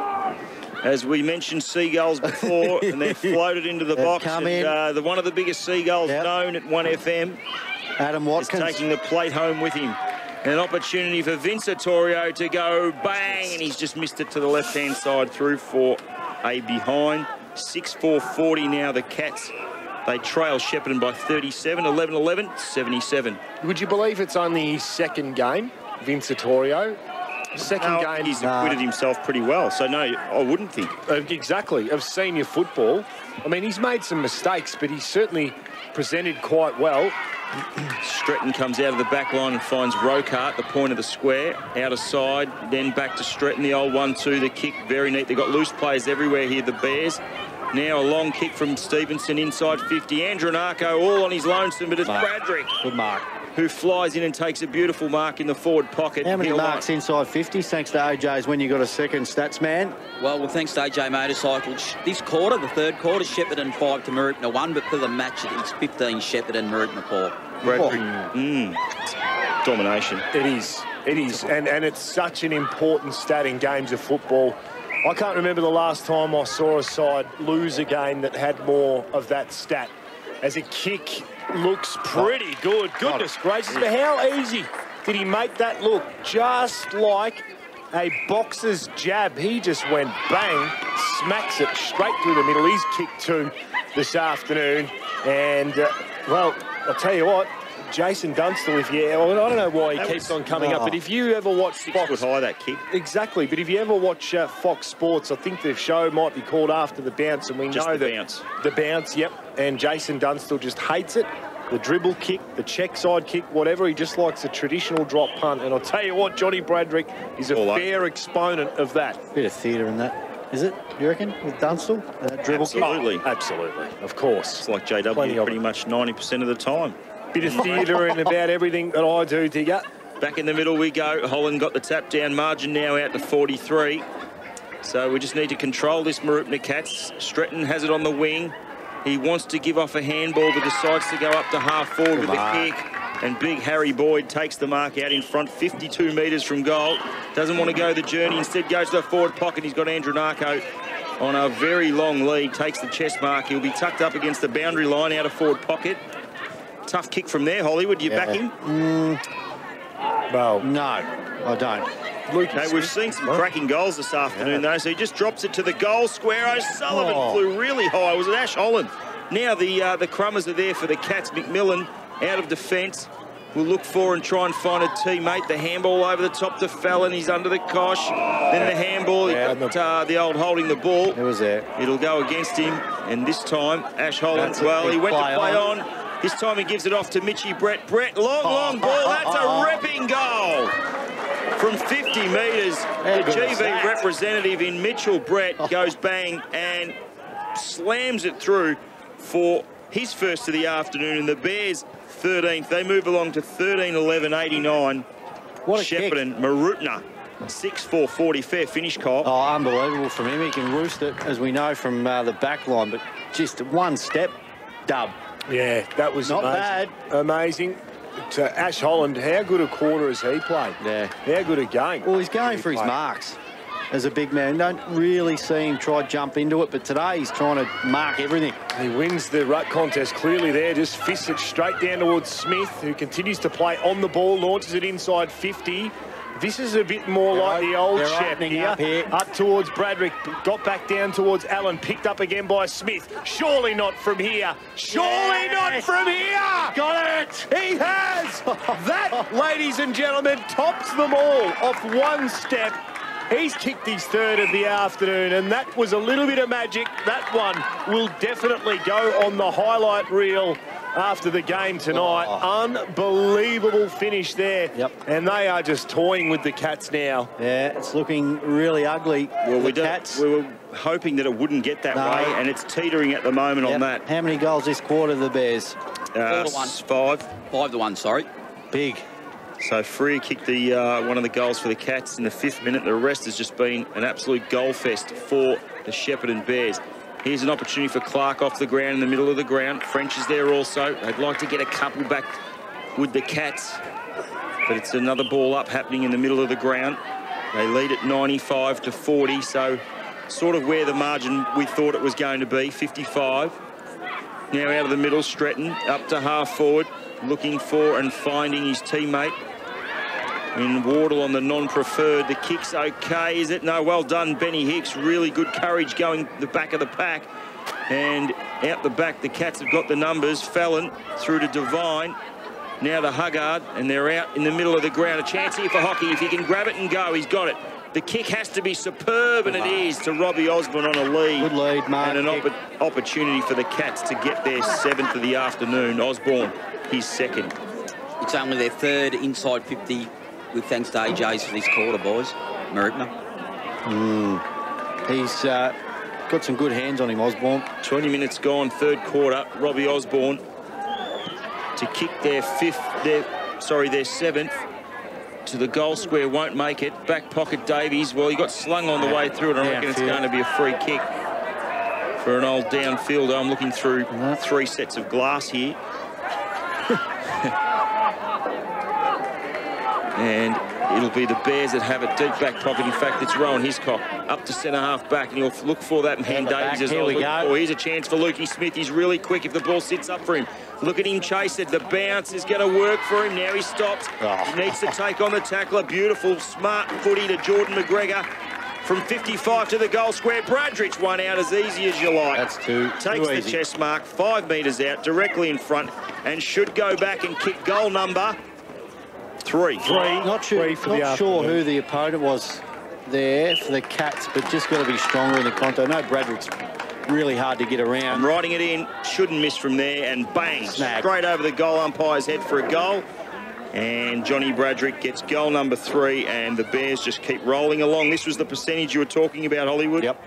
As we mentioned seagulls before, and they're floated into the box. And, one of the biggest seagulls known at 1FM. Adam Watkins. Is taking the plate home with him. An opportunity for Vincetorio to go bang, and he's just missed it to the left-hand side through for a behind. 6-4-40 now, the Cats. They trail Shepparton by 37, 11-11, 77. would you believe it's only his second game, Vincetorio? Second game. He's acquitted himself pretty well, so no, I wouldn't think. Exactly, of senior football. I mean, he's made some mistakes, but he's certainly presented quite well. Stretton comes out of the back line and finds Rokar at the point of the square. Out of side, then back to Stretton, the old 1-2, the kick, very neat. They've got loose players everywhere here, the Bears. Now a long kick from Stevenson inside 50. Andronarco all on his lonesome, but it's Bradrick. Good mark. Who flies in and takes a beautiful mark in the forward pocket. How many marks inside 50? Thanks to AJ's when you got a second stats man. Well, thanks to AJ Motorcycle. This quarter, the third quarter, Shepparton 5 to Mooroopna 1, but for the match, it's 15 Shepparton, Mooroopna 4. Bradrick, domination. It is, and it's such an important stat in games of football. I can't remember the last time I saw a side lose a game that had more of that stat. As a kick looks pretty good. Goodness gracious, but how easy did he make that look? Just like a boxer's jab. He just went bang, smacks it straight through the middle. He's kicked 2 this afternoon. And, well, I'll tell you what, Jason Dunstall, I don't know why he keeps on coming up, but if you ever watch Fox... 6 foot high, that kick. Exactly, but if you ever watch Fox Sports, I think the show might be called After the Bounce, and we know that... bounce. The bounce, yep. And Jason Dunstall just hates it. The dribble kick, the check side kick, whatever. He just likes a traditional drop punt. And I'll tell you what, Johnny Bradrick is a fair exponent of that. Bit of theatre in that. Is it, you reckon, with Dunstall? That dribble Absolutely. kick? Absolutely, of course. It's like JW pretty much 90% of the time. Bit of theatre in about everything that I do, Digger. Back in the middle we go. Holland got the tap down, margin now out to 43. So we just need to control this Mooroopna Cats. Stretton has it on the wing. He wants to give off a handball, but decides to go up to half forward with the kick. And big Harry Boyd takes the mark out in front, 52 metres from goal. Doesn't want to go the journey, instead goes to the forward pocket. He's got Andronarco on a very long lead, takes the chest mark. He'll be tucked up against the boundary line out of forward pocket. Tough kick from there, Hollywood. You back him? Well, no, I don't. Okay, we've seen some cracking goals this afternoon, though, so he just drops it to the goal square. O'Sullivan flew really high. Was it Ash Holland? Now the crummers are there for the Cats. McMillan out of defence. Will look for and try and find a teammate. The handball over the top to Fallon. He's under the cosh. Then the handball. The old holding the ball. It was there. It'll go against him. And this time, Ash Holland, he went to play on. This time he gives it off to Mitchy Brett. Brett, long ball. That's a ripping goal. From 50 metres, the GV representative in Mitchell Brett goes bang and slams it through for his first of the afternoon. And the Bears 13th. They move along to 13-11-89. What a Shepparton, Mooroopna 6-4-40, fair finish, Kyle. Oh, unbelievable from him. He can roost it, as we know from the back line, but just one step, dub. Yeah, that was not amazing. bad. Amazing. To Ash Holland, how good a quarter has he played? Yeah. How good a game? Well, he's going for his marks as a big man. Don't really see him try to jump into it, but today he's trying to mark everything. He wins the ruck contest clearly there, just fists it straight down towards Smith, who continues to play on the ball, launches it inside 50. This is a bit more like the old Shep here. Up towards Bradrick, got back down towards Allen, picked up again by Smith. Surely not from here. Surely not from here. Got it. He has. That, ladies and gentlemen, tops them all off one step. He's kicked his third of the afternoon, and that was a little bit of magic. That one will definitely go on the highlight reel after the game tonight. Unbelievable finish there. Yep. And they are just toying with the Cats now. Yeah, it's looking really ugly. Well, the Cats. We were hoping that it wouldn't get that way, and it's teetering at the moment on that. How many goals this quarter, the Bears? 5. 5-1, sorry. Big. So Free kicked the one of the goals for the Cats in the 5th minute. The rest has just been an absolute goal fest for the Shepparton Bears. Here's an opportunity for Clark off the ground, in the middle of the ground. French is there also. They'd like to get a couple back with the Cats, but it's another ball up happening in the middle of the ground. They lead at 95-40, so sort of where the margin we thought it was going to be, 55. Now out of the middle, Stretton up to half forward, looking for and finding his teammate in Wardle on the non-preferred. The kick's okay, is it? No, well done, Benny Hicks. Really good courage going the back of the pack. And out the back, the Cats have got the numbers. Fallon through to Devine. Now to Huggard, and they're out in the middle of the ground. A chance here for Hockey. If he can grab it and go, he's got it. The kick has to be superb, and it is, to Robbie Osborne on a lead. Good lead, Mark. And an opportunity for the Cats to get their 7th of the afternoon. Osborne, his 2nd. It's only their 3rd inside 50, with thanks to AJ's for this quarter, boys. Mooroopna. He's got some good hands on him, Osborne. 20 minutes gone, 3rd quarter. Robbie Osborne to kick their 7th to the goal square, won't make it. Back pocket Davies. Well, he got slung on the way through it. I reckon it's going to be a free kick for an old downfielder. I'm looking through 3 sets of glass here. And it'll be the Bears that have it deep back pocket. In fact, it's Rowan Hiscock up to centre-half back, and he'll look for that hand Davies as well. Oh, here's a chance for Lukey Smith. He's really quick if the ball sits up for him. Look at him chase it. The bounce is going to work for him. Now he stops. He needs to take on the tackler. Beautiful, smart footy to Jordan McGregor. From 55 to the goal square. Bradridge one out as easy as you like. That's two. Takes the chest mark, 5 metres out, directly in front, and should go back and kick goal number 3. Not sure who the opponent was there for the Cats, but just got to be stronger in the contact. I know Bradrick's really hard to get around. I'm riding it in, shouldn't miss from there, and bang, straight over the goal umpire's head for a goal. And Johnny Bradrick gets goal number 3, and the Bears just keep rolling along. This was the percentage you were talking about, Hollywood. Yep.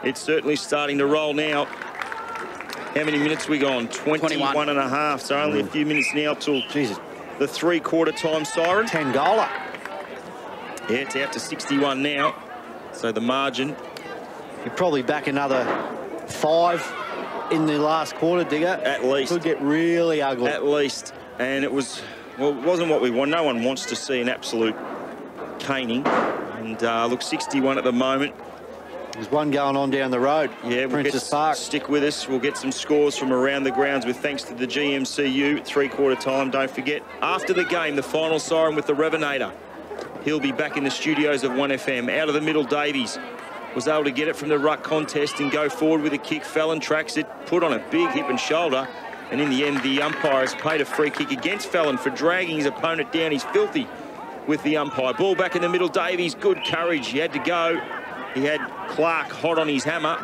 It's certainly starting to roll now. How many minutes we gone? 21 and a half, so only a few minutes now till the 3/4 time siren. 10-goaler. Yeah, it's out to 61 now. So the margin. You're probably back another 5 in the last quarter, Digger. At least. Could get really ugly. At least. And it was, well, it wasn't what we want. No one wants to see an absolute caning. And look, 61 at the moment. There's one going on down the road. Yeah, we'll Princess Park. Stick with us. We'll get some scores from around the grounds with thanks to the GMCU. 3/4 time, don't forget. After the game, the final siren with the Revenator. He'll be back in the studios of 1FM. Out of the middle, Davies was able to get it from the ruck contest and go forward with a kick. Fallon tracks it, put on a big hip and shoulder. And in the end, the umpire has paid a free kick against Fallon for dragging his opponent down. He's filthy with the umpire. Ball back in the middle, Davies, good courage. He had to go. He had Clark hot on his hammer.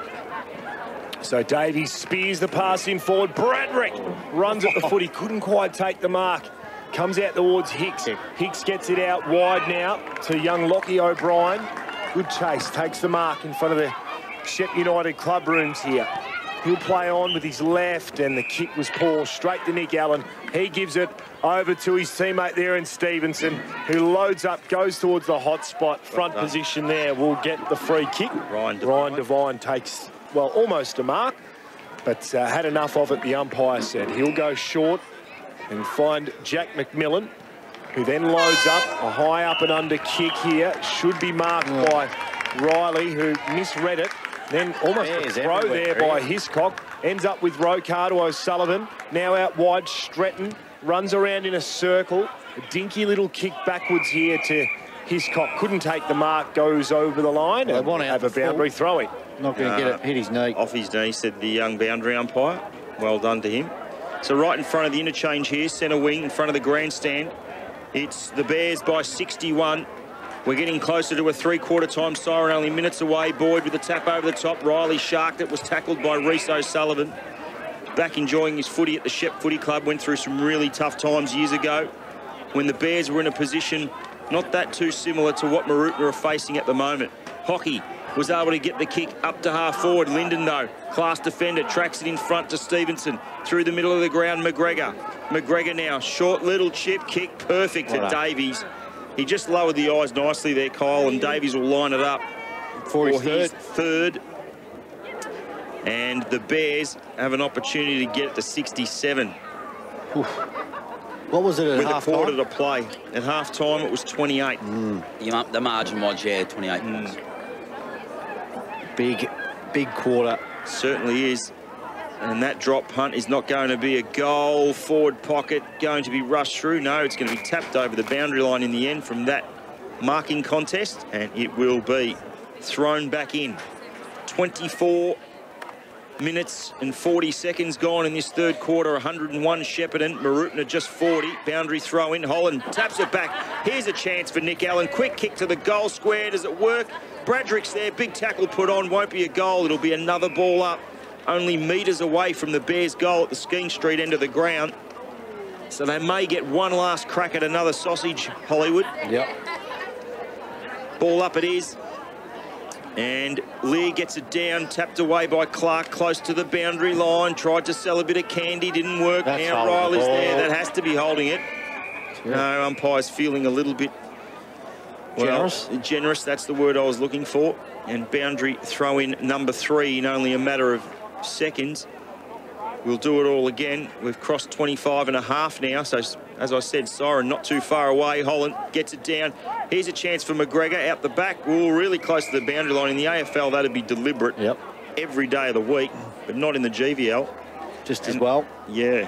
So Davies spears the pass in forward. Bradrick runs at the foot. He couldn't quite take the mark. Comes out towards Hicks. Hicks gets it out wide now to young Lockie O'Brien. Good chase. Takes the mark in front of the Shep United club rooms here. He'll play on with his left, and the kick was poor, straight to Nick Allen. He gives it over to his teammate there in Stevenson, who loads up, goes towards the hot spot. Front position there will get the free kick. Ryan Devine takes, well, almost a mark, but had enough of it, the umpire said. He'll go short and find Jack McMillan, who then loads up a high up and under kick here. Should be marked by Riley, who misread it. Then almost a throw there by Hiscock. Ends up with Rocard to O'Sullivan. Now out wide, Stretton runs around in a circle. A dinky little kick backwards here to Hiscock. Couldn't take the mark, goes over the line and have a boundary throw-in. Not going to get it, hit his knee. Off his knee, said the young boundary umpire. Well done to him. So right in front of the interchange here, centre wing, in front of the grandstand. It's the Bears by 61. We're getting closer to a three-quarter time siren, only minutes away. Boyd with a tap over the top. Riley sharked it, was tackled by Reece O'Sullivan. Back enjoying his footy at the Shep Footy Club. Went through some really tough times years ago when the Bears were in a position not that too similar to what Mooroopna are facing at the moment. Hockey was able to get the kick up to half forward. Linden, though, class defender, tracks it in front to Stevenson. Through the middle of the ground, McGregor. McGregor now, short little chip kick, perfect to Davies. He just lowered the eyes nicely there, Kyle, and Davies will line it up for his third. And the Bears have an opportunity to get it to 67. What was it at half time? With a quarter to play. At half time, it was 28. The margin was, 28 points. Big quarter. Certainly is. And that drop punt is not going to be a goal. Forward pocket going to be rushed through. No, it's going to be tapped over the boundary line in the end from that marking contest. And it will be thrown back in. 24 minutes and 40 seconds gone in this third quarter. 101 Shepparton, Mooroopna just 40. Boundary throw in. Holland taps it back. Here's a chance for Nick Allen. Quick kick to the goal square. Does it work? Bradrick's there. Big tackle put on. Won't be a goal. It'll be another ball up. Only metres away from the Bears' goal at the Skeen Street end of the ground. So they may get one last crack at another sausage, Hollywood. Yep. Ball up it is. And Lear gets it down, tapped away by Clark, close to the boundary line. Tried to sell a bit of candy, didn't work. That's now Riley's there. That has to be holding it. Yeah. No, umpire's feeling a little bit... Generous? Generous, that's the word I was looking for. And boundary throw in number 3 in only a matter of seconds. We'll do it all again. We've crossed 25 and a half now. So, as I said, siren not too far away. Holland gets it down. Here's a chance for McGregor out the back. We're really close to the boundary line. In the AFL, that'd be deliberate every day of the week, but not in the GVL. Just as well. Yeah.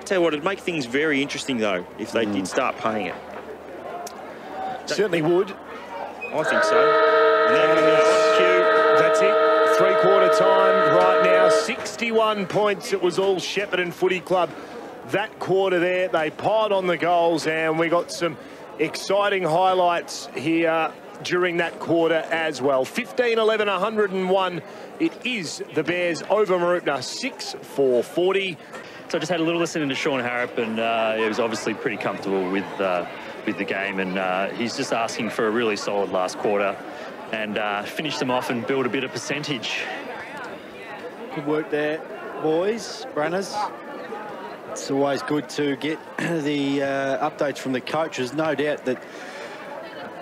Tell you what, it'd make things very interesting, though, if they did start paying it. Certainly would. I think so. And that's it. Three-quarter time right now. 61 points. It was all Shepparton Footy Club. That quarter there, they piled on the goals, and we got some exciting highlights here during that quarter as well. 15-11, 101. It is the Bears over Mooroopna, 6-4-40. So I just had a little listen to Sean Harrop, and he was obviously pretty comfortable with the game, and he's just asking for a really solid last quarter and finish them off and build a bit of percentage. Good work there, boys, Branners. It's always good to get the updates from the coaches. No doubt that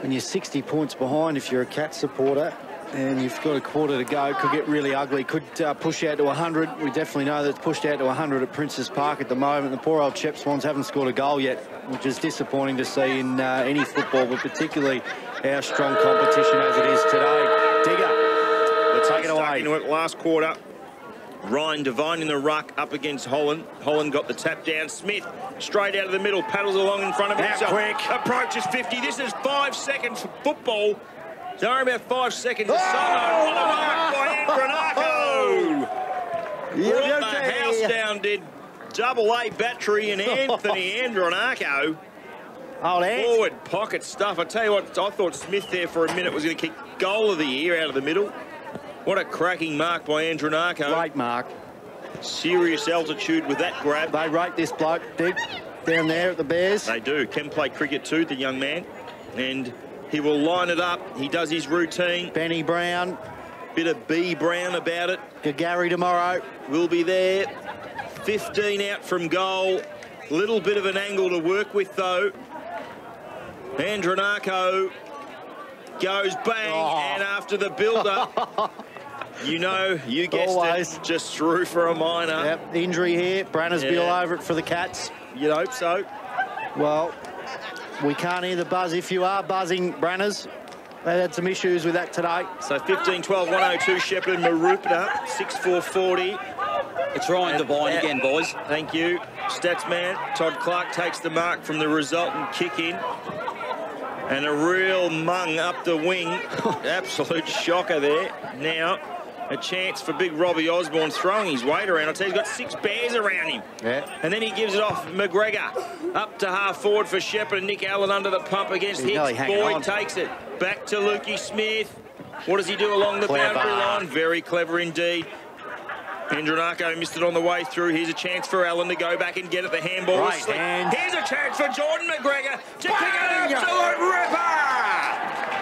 when you're 60 points behind, if you're a Cat supporter, and you've got a quarter to go, it could get really ugly. Could push out to 100. We definitely know that it's pushed out to 100 at Princes Park at the moment. The poor old Shep Swans haven't scored a goal yet, which is disappointing to see in any football, but particularly our strong competition as it is today. Digger, let's take it away. Into it last quarter. Ryan Devine in the ruck up against Holland. Holland got the tap down. Smith straight out of the middle, paddles along in front of himself. Quick. Approaches 50. This is 5 seconds for football. Sorry, about 5 seconds. What a mark by Andronaco! Brought the house down, did double A battery and Anthony Andronaco. Forward pocket stuff. I tell you what, I thought Smith there for a minute was going to kick goal of the year out of the middle. What a cracking mark by Andronaco. Great mark. Serious altitude with that grab. They rate this bloke, Dick, down there at the Bears. They do. Can play cricket too, the young man. And he will line it up. He does his routine. Benny Brown. bit of B Brown about it. Gary tomorrow. Will be there. 15 out from goal. Little bit of an angle to work with, though. Tricarico goes bang, and after the build-up, you know, you guessed it, just through for a minor. Yep, injury here. Branner's be all over it for the Cats. You'd hope so. Well, we can't hear the buzz. If you are buzzing, Branners, they had some issues with that today. So 15-12, 102, Shepparton, Mooroopna, 6-4-40. It's Ryan Devine again, boys. Thank you. Statsman, Todd Clark takes the mark from the resultant kick-in. And a real mung up the wing. Absolute shocker there. Now, a chance for big Robbie Osborne throwing his weight around. I'll tell you, he's got 6 bears around him. Yeah. And then he gives it off McGregor. Up to half forward for Shepparton. Nick Allen under the pump against Hicks. Boyd takes it. Back to Lukey Smith. What does he do along the boundary line? Very clever indeed. Tricarico missed it on the way through. Here's a chance for Allen to go back and get at the handball. Right hand. Here's a chance for Jordan McGregor to kick an absolute ripper.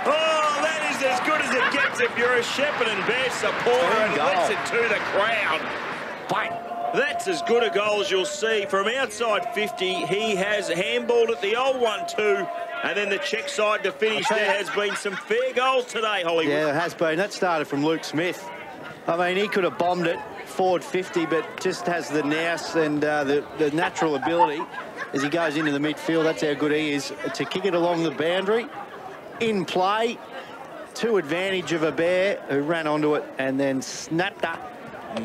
Oh, that is as good as it gets if you're a Shepparton Bears supporter and lets it to the crowd. Bang. That's as good a goal as you'll see. From outside 50, he has handballed at the old 1-2. And then the check side to finish. There has been some fair goals today, Hollywood. Yeah, there has been. That started from Luke Smith. I mean, he could have bombed it forward 50, but just has the nous and the natural ability as he goes into the midfield. That's how good he is to kick it along the boundary, in play, to advantage of a Bear who ran onto it and then snapped up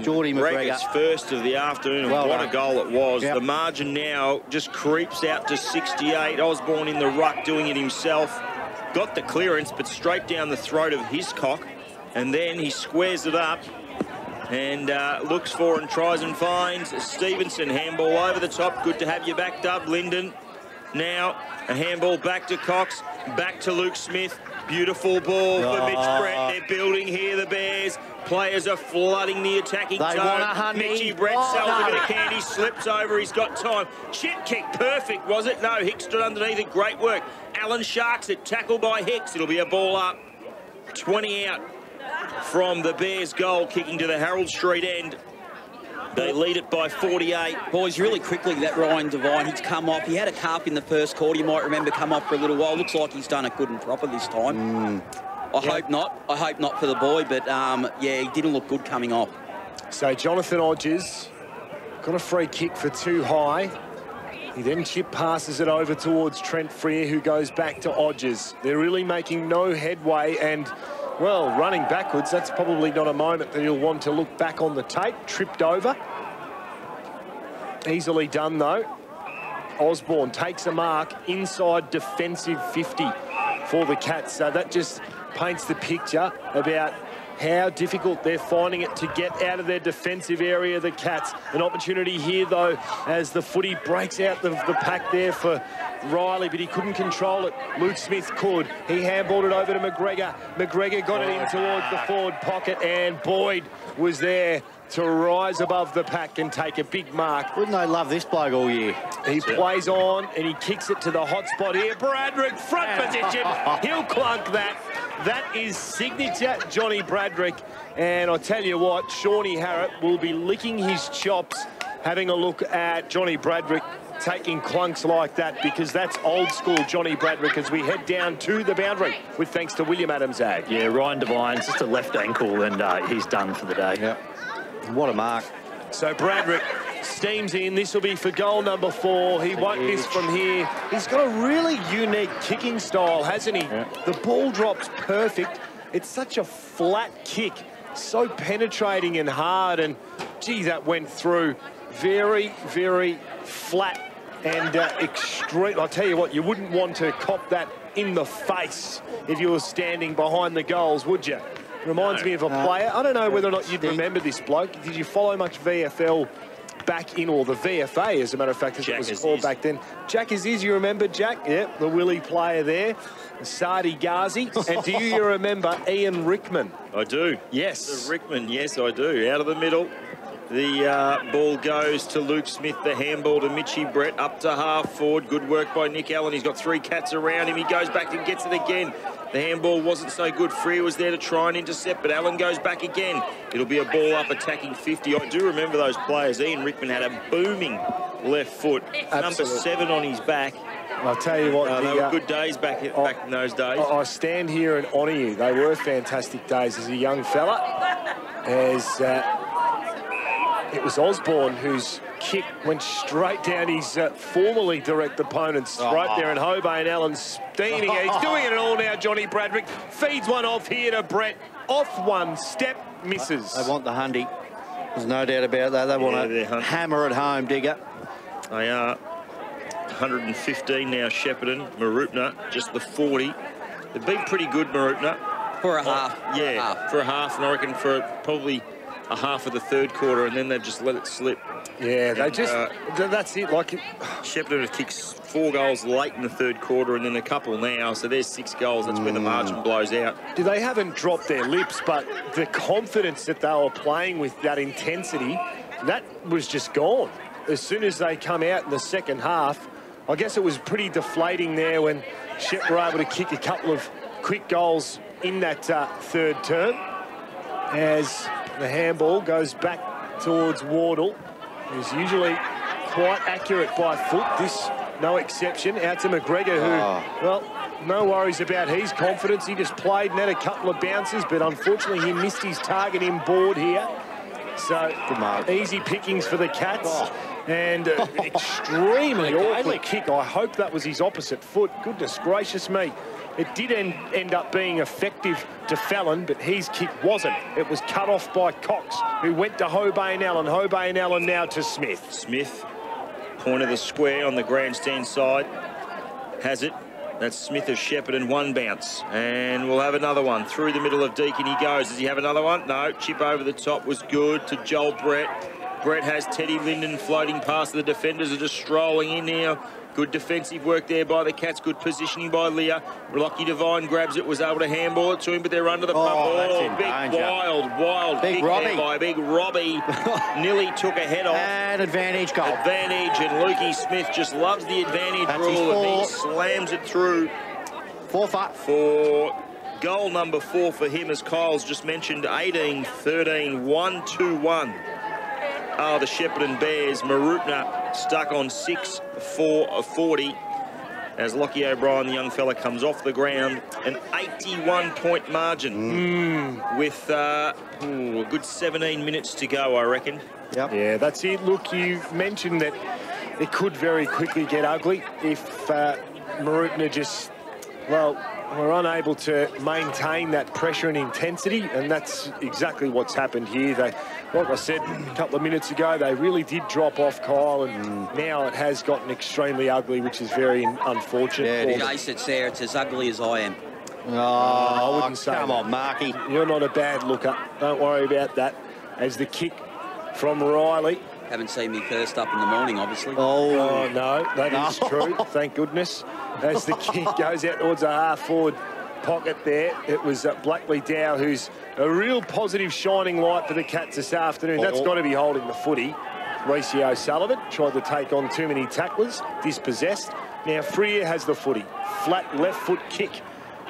Geordie McGregor. First of the afternoon, and what a goal it was. Yep. The margin now just creeps out to 68. Osborne in the ruck doing it himself. Got the clearance, but straight down the throat of Hiscock. And then he squares it up and looks for and tries and finds Stevenson. Handball over the top. Good to have you back, Dub. Linden. Now a handball back to Cox. Back to Luke Smith. Beautiful ball for Mitch Brett. They're building here, the Bears. Players are flooding the attacking zone. Mitchy Brett sells a bit of candy, slips over, he's got time. Chip kick, perfect, was it? No, Hicks stood underneath it, great work. Allen sharks it, tackled by Hicks. It'll be a ball up. 20 out from the Bears goal, kicking to the Harold Street end. They lead it by 48. Boys, really quickly, that Ryan Devine, he's come off. He had a calf in the first quarter, you might remember, come off for a little while. Looks like he's done it good and proper this time. I hope not. I hope not for the boy, but yeah, he didn't look good coming off. So Jonathan Odgers got a free kick for too high. He then chip passes it over towards Trent Freer, who goes back to Odgers. They're really making no headway and, well, running backwards. That's probably not a moment that he'll want to look back on the tape. Tripped over. Easily done, though. Osborne takes a mark inside defensive 50 for the Cats. So that just paints the picture about how difficult they're finding it to get out of their defensive area, the Cats. An opportunity here, though, as the footy breaks out the pack there for Riley, but he couldn't control it. Luke Smith could. He handballed it over to McGregor. McGregor got it in towards the forward pocket, and Boyd was there to rise above the pack and take a big mark. Wouldn't they love this bloke all year? He plays on and he kicks it to the hot spot here. Bradrick, front position. He'll clunk that. That is signature Johnny Bradrick. And I tell you what, Shawnee Harrop will be licking his chops having a look at Johnny Bradrick taking clunks like that, because that's old school Johnny Bradrick as we head down to the boundary with thanks to William Adams Ag. Yeah, Ryan Devine's just a left ankle and he's done for the day. Yeah. What a mark. So Bradrick steams in. This will be for goal number 4. He won't miss from here. He's got a really unique kicking style, hasn't he? Yeah. The ball drops perfect. It's such a flat kick, so penetrating and hard, and gee, that went through. Very, very flat and extreme. I'll tell you what, you wouldn't want to cop that in the face if you were standing behind the goals, would you? Reminds me of a player. I don't know whether or not you'd remember this bloke. Did you follow much VFL back in, or the VFA, as a matter of fact, as it was called back then? Jack Aziz, you remember Jack? Yep, the Willie player there. Sadi Ghazi. And do you remember Ian Rickman? I do. Yes. The Rickman, yes, I do. Out of the middle. The ball goes to Luke Smith, the handball to Mitchy Brett, up to half forward. Good work by Nick Allen. He's got 3 Cats around him. He goes back and gets it again. The handball wasn't so good. Freer was there to try and intercept, but Allen goes back again. It'll be a ball up attacking 50. I do remember those players. Ian Rickman had a booming left foot. Absolutely. Number 7 on his back. I'll tell you what. They were good days back in those days. I stand here and honour you. They were fantastic days as a young fella. As it was Osborne whose kick went straight down his formerly direct opponent's throat there, and Hobay and Allen steaming. He's doing it all now, Johnny Bradrick. Feeds one off here to Brett. Off one step, misses. They want the hundy. There's no doubt about that. They want to hammer it home, Digger. They are 115 now, Shepparton. Mooroopna, just the 40. They've been pretty good, Mooroopna. For a half. Yeah, for a half, and I reckon for probably a half of the third quarter, and then they've just let it slip. Yeah, they just, that's it. Like Shepparton have kicked 4 goals late in the third quarter and then a couple now, so there's 6 goals. That's where the margin blows out. They haven't dropped their lips, but the confidence that they were playing with, that intensity, that was just gone. As soon as they come out in the second half, I guess it was pretty deflating there when Shep were able to kick a couple of quick goals in that third term, as the handball goes back towards Wardle, who's usually quite accurate by foot. This, no exception. Out to McGregor, who, well, no worries about his confidence. He just played and had a couple of bounces, but unfortunately he missed his target inboard here. So, easy pickings for the Cats. And extremely awkward kick. I hope that was his opposite foot. Goodness gracious me. It did end up being effective to Fallon, but his kick wasn't. It was cut off by Cox, who went to Hobay and Allen. Hobay and Allen now to Smith. Smith, point of the square on the grandstand side, has it. That's Smith of Shepparton, 1 bounce. And we'll have another one. Through the middle of Deakin he goes. Does he have another one? No. Chip over the top was good to Joel Brett. Brett has Teddy Linden floating past. The defenders are just strolling in now. Good defensive work there by the Cats. Good positioning by Leah. Lockie Devine grabs it, was able to handball it to him, but they're under the pump. Big, wild big kick Robbie. there by Big Robbie. Nearly took a head off. And advantage goal. Advantage, and Lukey Smith just loves the advantage rule, and he slams it through. 4-5. For goal number 4 for him, as Kyle's just mentioned, 18-13, 1-2-1. The Shepparton Bears. Mooroopna stuck on 6 for 40 as Lockie O'Brien, the young fella, comes off the ground. An 81-point margin with a good 17 minutes to go, I reckon. Yep. Yeah, that's it. Look, you mentioned that it could very quickly get ugly if Mooroopna just, well, were unable to maintain that pressure and intensity, and that's exactly what's happened here. They, like I said a couple of minutes ago, they really did drop off, Kyle, and now it has gotten extremely ugly, which is very unfortunate. Yeah, Jace, it's there. It's as ugly as I am. I wouldn't say come on, Marky. You're not a bad looker. Don't worry about that. As the kick from Riley. Haven't seen me first up in the morning, obviously. Oh no, that is true. Thank goodness. As the kick goes out towards a half-forward pocket there, it was Blackley Dow, who's a real positive shining light for the Cats this afternoon. That's got to be holding the footy. Reece O'Sullivan tried to take on too many tacklers, dispossessed. Now Freer has the footy. Flat left foot kick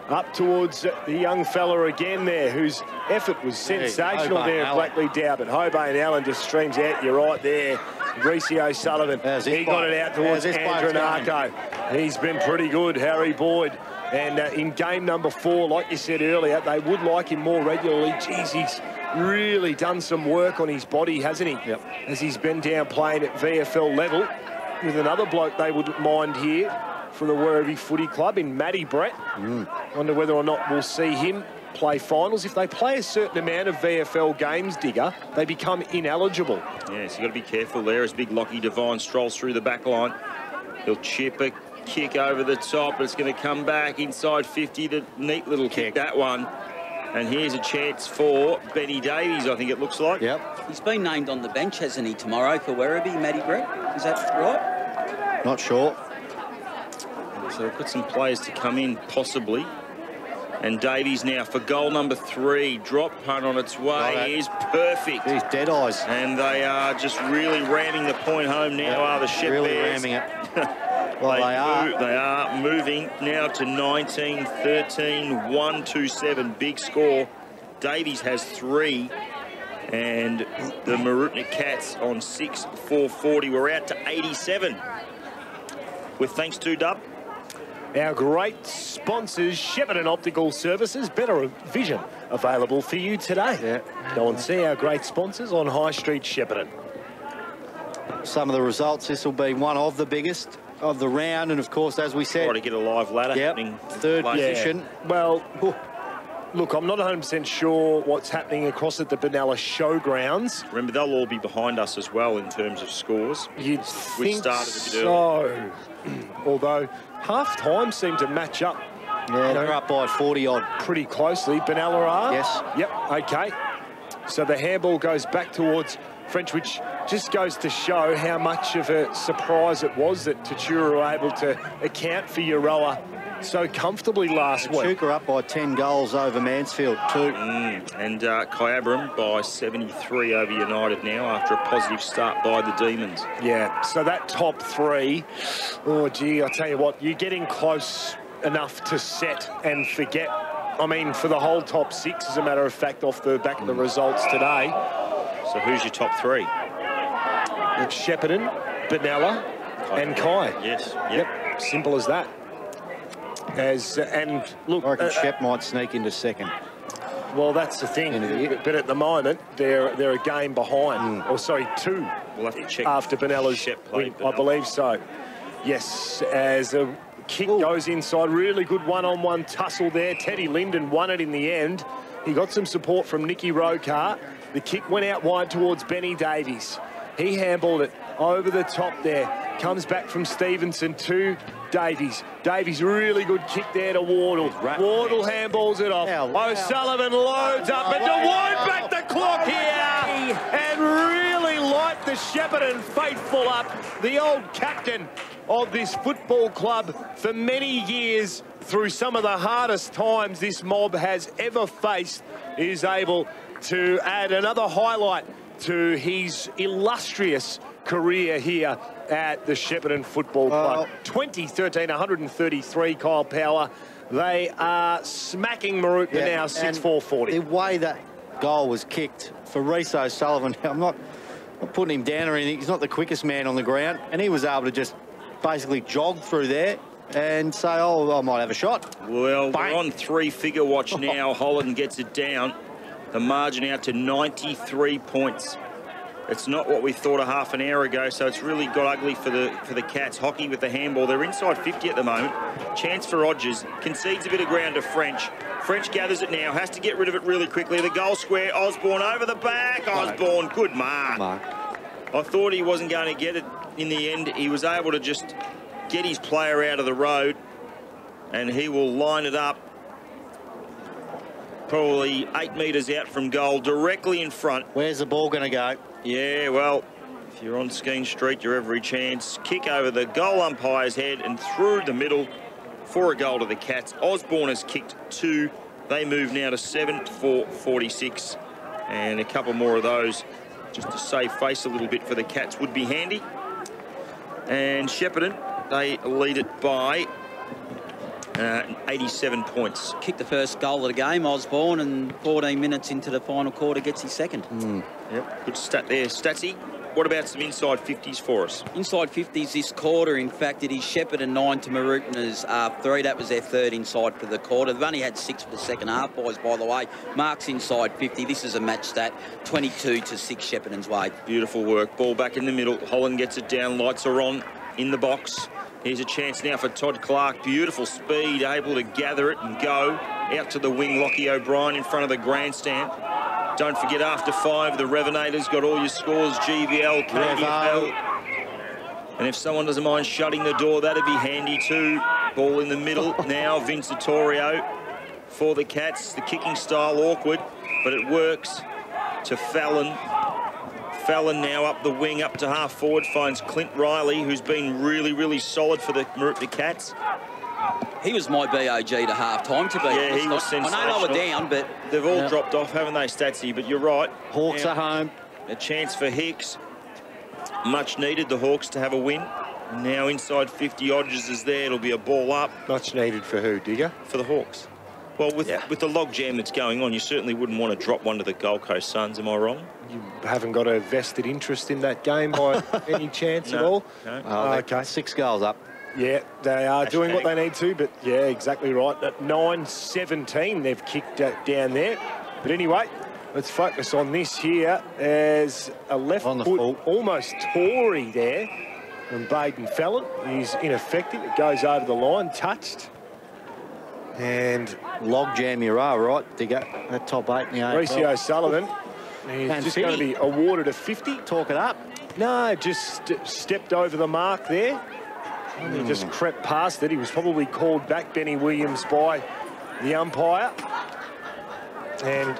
up towards the young fella again there, whose effort was sensational there at Blackley Dow, but Hobay and Allen just streams out. You're right there. Reece O'Sullivan, he got it out towards Andronarco. He's been pretty good, Harry Boyd. And in game number 4, like you said earlier, they would like him more regularly. Geez, he's really done some work on his body, hasn't he? Yep. As he's been down playing at VFL level with another bloke they wouldn't mind here for the Werribee Footy Club in Matty Brett. Wonder whether or not we'll see him play finals. If they play a certain amount of VFL games, Digger, they become ineligible. Yes, you've got to be careful there as big Lockie Devine strolls through the back line. He'll chip a kick over the top, but it's going to come back inside 50. The neat little kick, that one. And here's a chance for Benny Davies, I think it looks like. Yep. He's been named on the bench, hasn't he, tomorrow for Werribee, Matty Brett? Is that right? Not sure. So we've got some players to come in, possibly. And Davies now for goal number 3. Drop punt on its way is perfect. He's dead eyes. And they are just really ramming the point home now, are the Shep Really Bears. ramming it. Well, They are moving now to 19, 13, 1-2-7. Big score. Davies has 3. And the Mooroopna Cats on 6, 440. We're out to 87. With thanks to Dub. Our great sponsors, Shepparton Optical Services, better vision available for you today. Yeah. Go and see our great sponsors on High Street, Shepparton. Some of the results, this will be one of the biggest of the round, and of course, as we said, Try to get a live ladder happening. Third position. Yeah. Well, look, I'm not 100% sure what's happening across at the Benalla Showgrounds. Remember, they'll all be behind us as well in terms of scores. You'd We think started a bit early. so. Although half-time seemed to match up. Yeah, they're up by 40-odd. Pretty closely. Benalla are? Yes. Yep, okay. So the handball goes back towards French, which just goes to show how much of a surprise it was that Tatura were able to account for Euroa so comfortably last week. Chuka up by 10 goals over Mansfield, too. And Kyabram by 73 over United now after a positive start by the Demons. Yeah, so that top 3, oh, gee, I tell you what, you're getting close enough to set and forget. I mean, for the whole top 6, as a matter of fact, off the back of the results today. So who's your top 3? It's Shepparton, Benalla, and Kai. Yes. Yep. Simple as that. And look, I reckon Shep might sneak into second. Well, that's the thing. But at the moment, they're a game behind. Or sorry, 2. We'll have to check after Benella's Shep played win. I believe so. Yes, as a kick goes inside, really good one-on-one tussle there. Teddy Linden won it in the end. He got some support from Nicky Rokar. The kick went out wide towards Benny Davies. He handballed it over the top there. Comes back from Stevenson to Davies. Davies, really good kick there to Wardle. Wardle handballs it off. O'Sullivan loads up, but to wind back the clock here and really light the Shepparton faithful up. The old captain of this football club for many years, through some of the hardest times this mob has ever faced, is able to add another highlight to his illustrious career here at the Shepparton Football Club. 2013, 133, Kyle Power. They are smacking Mooroopna now, 6-4-40. The way that goal was kicked for Reece O'Sullivan, I'm not putting him down or anything. He's not the quickest man on the ground, and he was able to just basically jog through there and say, oh, I might have a shot. Well, Bang. we're on 3-figure watch now. Holland gets it down. The margin out to 93 points. It's not what we thought a half an hour ago, so it's really got ugly for the Cats. Hockey with the handball. They're inside 50 at the moment. Chance for Rogers. Concedes a bit of ground to French. French gathers it now. Has to get rid of it really quickly. The goal square. Osborne over the back. Osborne, good mark. I thought he wasn't going to get it in the end. He was able to just get his player out of the road, and he will line it up probably 8 metres out from goal, directly in front. Where's the ball going to go? Yeah, well, if you're on Skene Street, you're every chance. Kick over the goal umpire's head and through the middle for a goal to the Cats. Osborne has kicked 2. They move now to 7-4-46. And a couple more of those just to save face a little bit for the Cats would be handy. And Shepparton, they lead it by 87 points. Kicked the first goal of the game, Osborne, and 14 minutes into the final quarter gets his second. Yep, good stat there. Statsy, what about some inside 50s for us? Inside 50s this quarter, in fact, it is Shepparton 9 to Mooroopna's 3. That was their third inside for the quarter. They've only had 6 for the second half, boys, by the way. Marks inside 50. This is a match stat, 22 to 6 Shepparton's way. Beautiful work. Ball back in the middle. Holland gets it down. Lights are on in the box. Here's a chance now for Todd Clark. Beautiful speed, able to gather it and go. Out to the wing, Lockie O'Brien in front of the grandstand. Don't forget, after 5, the Revenators got all your scores. GVL, KVL. And if someone doesn't mind shutting the door, that'd be handy too. Ball in the middle now, Vince Vittorio for the Cats. The kicking style awkward, but it works to Fallon. Fallon now up the wing, up to half forward, finds Clint Riley, who's been really, really solid for the Mooroopna Cats. He was my BOG to half-time, to be Yeah, he was sensational. I know they were down, but... They've all dropped off, haven't they, Statsy? But you're right. Hawks are home. A chance for Hicks. Much needed, the Hawks, to have a win. Now inside 50, Odgers is there. It'll be a ball up. Much needed for who, Digger? For the Hawks. Well, with the log jam that's going on, you certainly wouldn't want to drop one to the Gold Coast Suns, am I wrong? You haven't got a vested interest in that game by any chance at all? No. Okay. 6 goals up. Yeah, they are doing what Hashtag. they need to, but yeah, exactly right. At 9-17, they've kicked down there. But anyway, let's focus on this here. There's a left On the foot, full. almost Tory there from Baden Fallon. He's ineffective. It goes over the line, touched. And Log jam you are, right, Digger? That top 8 in the AFL. Reece O'Sullivan is Man just City. going to be awarded a 50. Talk it up. No, just stepped over the mark there. He just crept past it. He was probably called back, Benny Williams, by the umpire. And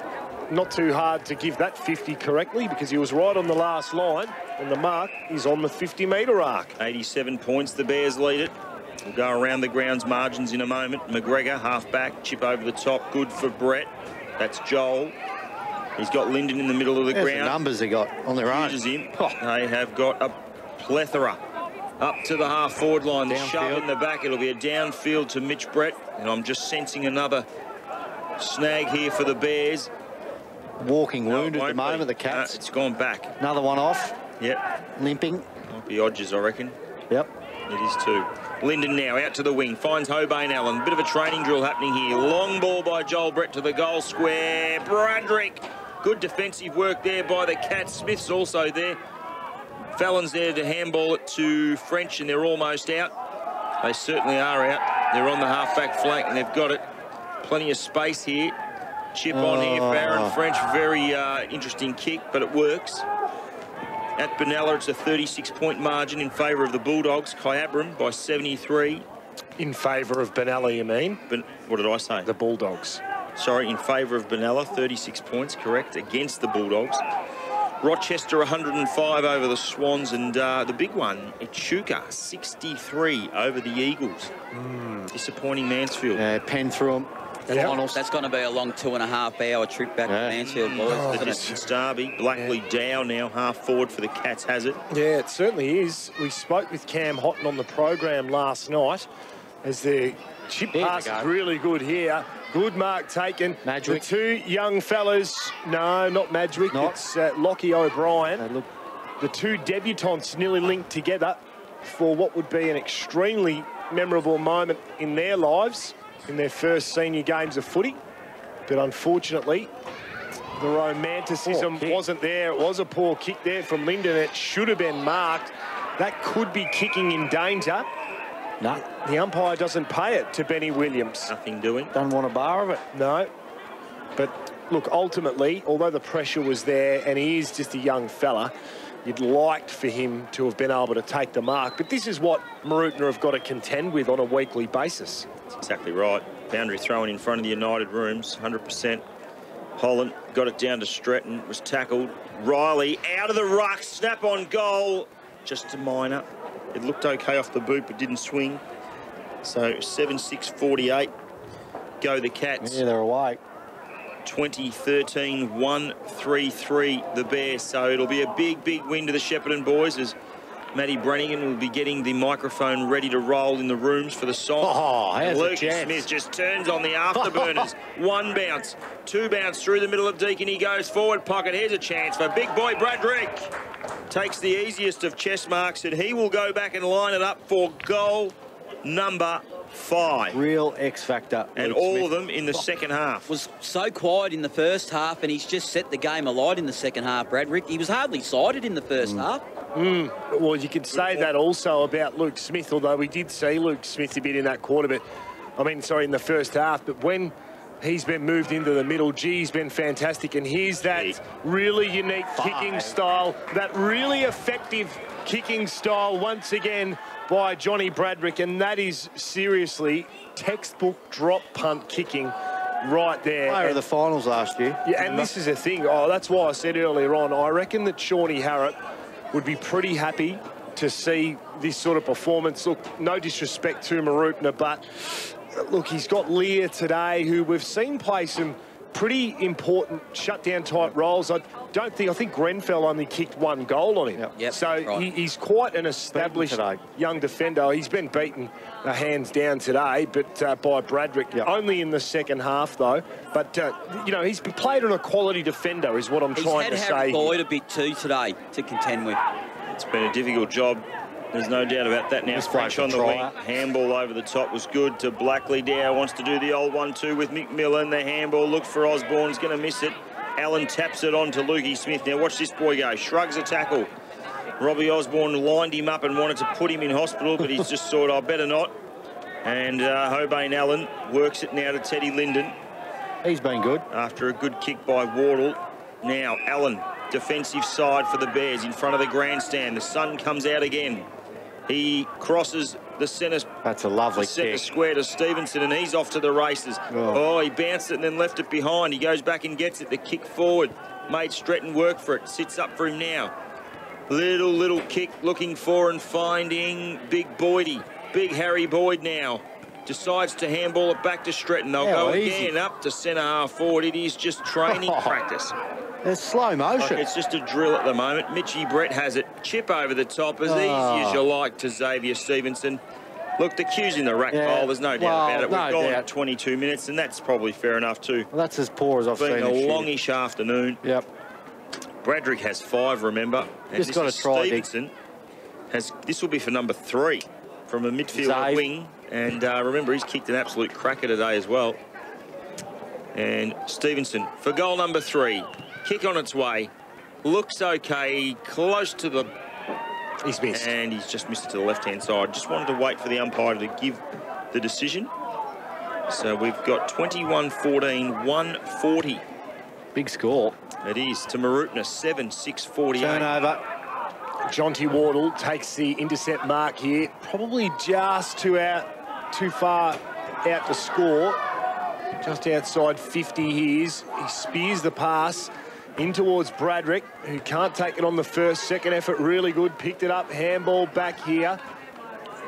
not too hard to give that 50 correctly because he was right on the last line and the mark is on the 50-metre arc. 87 points, the Bears lead it. We'll go around the grounds margins in a moment. McGregor, half-back, chip over the top, good for Brett. That's Joel. He's got Lyndon in the middle of the There's ground. the numbers they got on their own. Uses him. They have got a plethora up to the half-forward line. The shove in the back. It'll be a downfield to Mitch Brett. And I'm just sensing another snag here for the Bears. Walking wound at the Won't moment, be. the Cats. It's gone back. Another one off. Yep. Limping. Might be Odgers, I reckon. Yep. It is too. Lyndon now out to the wing, finds Hobain Allen. Bit of a training drill happening here. Long ball by Joel Brett to the goal square. Broderick. Good defensive work there by the Cats. Smith's also there. Fallon's there to handball it to French, and they're almost out. They certainly are out. They're on the half-back flank, and they've got it. Plenty of space here. Chip on here for Aaron French. Very interesting kick, but it works. At Benalla, it's a 36-point margin in favour of the Bulldogs. Kyabram by 73. In favour of Benalla, you mean? What did I say? The Bulldogs. Sorry, in favour of Benalla, 36 points, correct, against the Bulldogs. Rochester, 105 over the Swans, and the big one, Echuca, 63 over the Eagles. Disappointing Mansfield. Penn through them. Finals. That's going to be a long 2.5-hour trip back to Mansfield, boys. The distance derby. Blackley Dow now half forward for the Cats has it. Yeah, it certainly is. We spoke with Cam Houghton on the program last night as the chip pass is really good here. Good mark taken. Madgwick. The two young fellas, no, not Madgwick, it's Lockie O'Brien. The two debutants nearly linked together for what would be an extremely memorable moment in their lives, in their first senior games of footy. But unfortunately, the romanticism wasn't there. It was a poor kick there from Lyndon. It should have been marked. That could be kicking in danger. No. The umpire doesn't pay it to Benny Williams. Nothing doing. Doesn't want a bar of it. No. But look, ultimately, although the pressure was there and he is just a young fella, you'd liked for him to have been able to take the mark. But this is what Mooroopna have got to contend with on a weekly basis. That's exactly right. Boundary thrown in front of the United Rooms, 100%. Holland got it down to Stratton, was tackled. Riley out of the ruck, snap on goal. Just a minor. It looked okay off the boot, but didn't swing. So 7-6-48. Go the Cats. Yeah, they're away. 2013, 1-3-3 the Bears. So it'll be a big, big win to the Shepparton boys as Matty Brannigan will be getting the microphone ready to roll in the rooms for the song. Oh, has a Luke chance. Smith just turns on the afterburners. One bounce, two bounce through the middle of Deakin. He goes forward pocket. Here's a chance for big boy Broderick. Takes the easiest of chest marks, and he will go back and line it up for goal number 5. Real X factor. And Luke all Smith. of them in the second half. Was so quiet in the first half, and he's just set the game alight in the second half, Bradrick. He was hardly sided in the first half. Well, you could say that also about Luke Smith, although we did see Luke Smith a bit in that quarter, but in the first half. But when he's been moved into the middle, he's been fantastic. And here's that really unique kicking style, that really effective kicking style once again by Johnny Broderick. And that is seriously textbook drop punt kicking right there. Player of the finals last year. Yeah, and this is a thing. That's why I said earlier on, I reckon that Shawnee Harrop would be pretty happy to see this sort of performance. Look, no disrespect to Mooroopna, but look, he's got Lear today, who we've seen play some pretty important shutdown type roles. I think Grenfell only kicked 1 goal on him. Yep, So right. he's quite an established young defender. He's been beaten hands down today, but by Bradrick. Only in the second half, though. But, you know, he's played on a quality defender is what I'm trying to say. He's had Harry Boyd a bit too today to contend with. It's been a difficult job. There's no doubt about that now. French on the wing. Handball over the top was good to Blackley. Dow wants to do the old 1-2 with McMillan. The handball looks for Osborne. He's going to miss it. Allen taps it on to Lukey Smith. Now watch this boy go. Shrugs a tackle. Robbie Osborne lined him up and wanted to put him in hospital, but he's just thought, I better not. And Hobain Allen works it now to Teddy Linden. He's been good. After a good kick by Wardle. Now Allen, defensive side for the Bears in front of the grandstand. The sun comes out again. He crosses the centre. That's a lovely kick. Square to Stevenson, and he's off to the races. Oh, he bounced it and then left it behind. He goes back and gets it. The kick forward made Stretton work for it. Sits up for him now. Little kick looking for and finding Big Boydie. Big Harry Boyd now. Decides to handball it back to Stretton. They'll go again up to centre half forward. It is just training practice. It's slow motion. Like it's just a drill at the moment. Mitchie Brett has it. Chip over the top, as easy as you like, to Xavier Stevenson. Look, the cue's in the rack pile. There's no doubt about it. We've gone 22 minutes, and that's probably fair enough too. Well, that's as poor as I've seen it. It's been a longish afternoon. Yep. Bradrick has 5, remember. And Just got to try. Stevenson has. This will be for number 3 from a midfield wing. And remember, he's kicked an absolute cracker today as well. And Stevenson for goal number 3. Kick on its way. Looks okay. Close to the... He's missed. And he's just missed it to the left-hand side. Just wanted to wait for the umpire to give the decision. So we've got 21-14, 140. Big score. It is to Mooroopna, 7-6-48. Turnover. Jonty Wardle takes the intercept mark here. Probably just too far out to score. Just outside 50 he is. He spears the pass in towards Bradrick, who can't take it on the first. Second effort, really good. Picked it up, handball back here.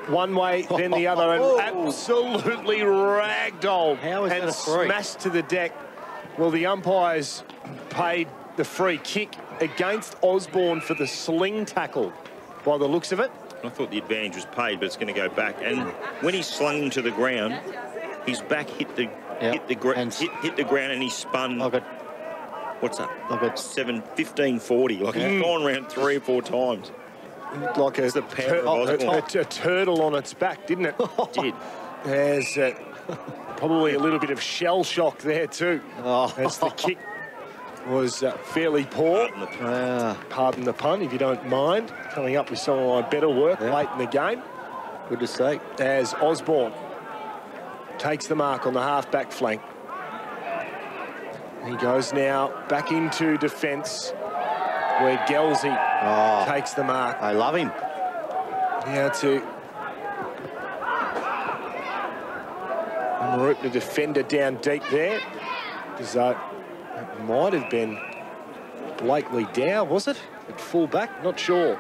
One way, then the other, and absolutely ragdolled and smashed to the deck. Well, the umpires paid the free kick against Osborne for the sling tackle, by the looks of it. I thought the advantage was paid, but it's going to go back. And when he slung him to the ground, his back hit the ground, and he spun. What's that? Like a 15-40. Like he's gone around 3 or 4 times. Like a a turtle on its back, didn't it? It did. There's probably a little bit of shell shock there too. As the kick was fairly poor. Pardon the pun, if you don't mind. Coming up with some of my better work late in the game. Good to see. As Osborne takes the mark on the half-back flank. He goes now back into defence, where Gelsey takes the mark. I love him. Now to Mooroopna defender down deep there. Because it might have been Blakely Dow, was it? At full back? Not sure.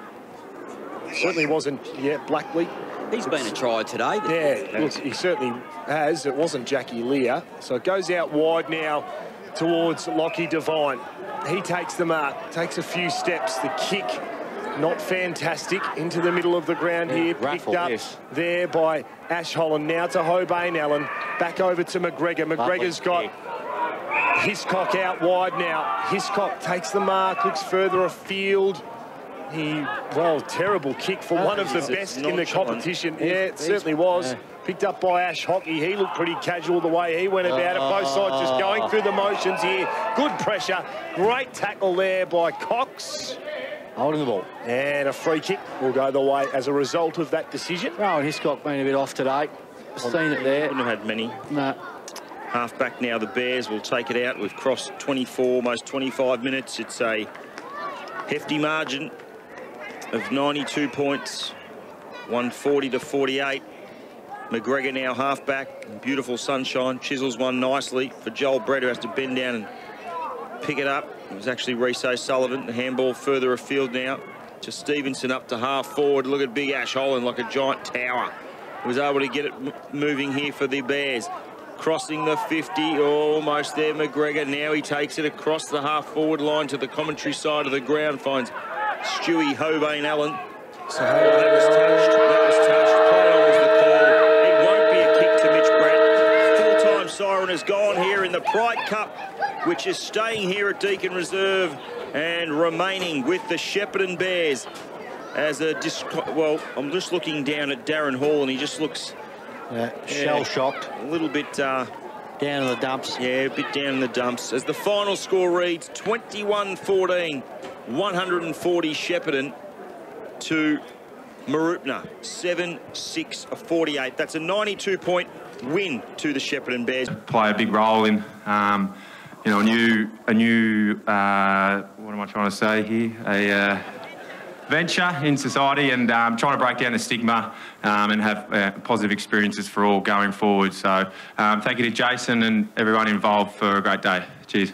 Certainly wasn't, Blackley. He's been a try today. Yeah, look, he certainly has. It wasn't Jackie Lear. So it goes out wide now towards Lockie Devine. He takes the mark, takes a few steps. The kick, not fantastic, into the middle of the ground here. Picked up there by Ash Holland. Now to Hobain Allen. Back over to McGregor. McGregor's got Hiscock out wide now. Hiscock takes the mark, looks further afield. Terrible kick for one of the best in the competition. It certainly was. Picked up by Ash Hockey. He looked pretty casual the way he went about it. Both sides just going through the motions here. Good pressure. Great tackle there by Cox. Holding the ball. And a free kick will go the way as a result of that decision. Oh, and Hiscock been a bit off today. Seen it there. Wouldn't have had many. No. Half back now, the Bears will take it out. We've crossed 24, almost 25 minutes. It's a hefty margin of 92 points, 140-48. McGregor now half back, beautiful sunshine, chisels one nicely for Joel Brett, who has to bend down and pick it up. It was actually Reese O'Sullivan. The handball further afield now to Stevenson up to half forward. Look at big Ash Holland like a giant tower. He was able to get it moving here for the Bears. crossing the 50, almost there, McGregor. Now he takes it across the half-forward line to the commentary side of the ground, finds Stewie Hobain Allen. So that was touched. Play on was the call. It won't be a kick to Mitch Brett. Full-time siren has gone here in the Pride Cup, which is staying here at Deakin Reserve and remaining with the Shepparton Bears. As well, I'm just looking down at Darren Hall, and he just looks shell-shocked. A little bit down in the dumps. Yeah, a bit down in the dumps. As the final score reads, 21-14, 140 Shepparton to Mooroopna, 7-6-48. That's a 92-point win to the Shepparton Bears. Play a big role in, you know, a new what am I trying to say here? Venture in society, and trying to break down the stigma and have positive experiences for all going forward. So thank you to Jason and everyone involved for a great day. Cheers.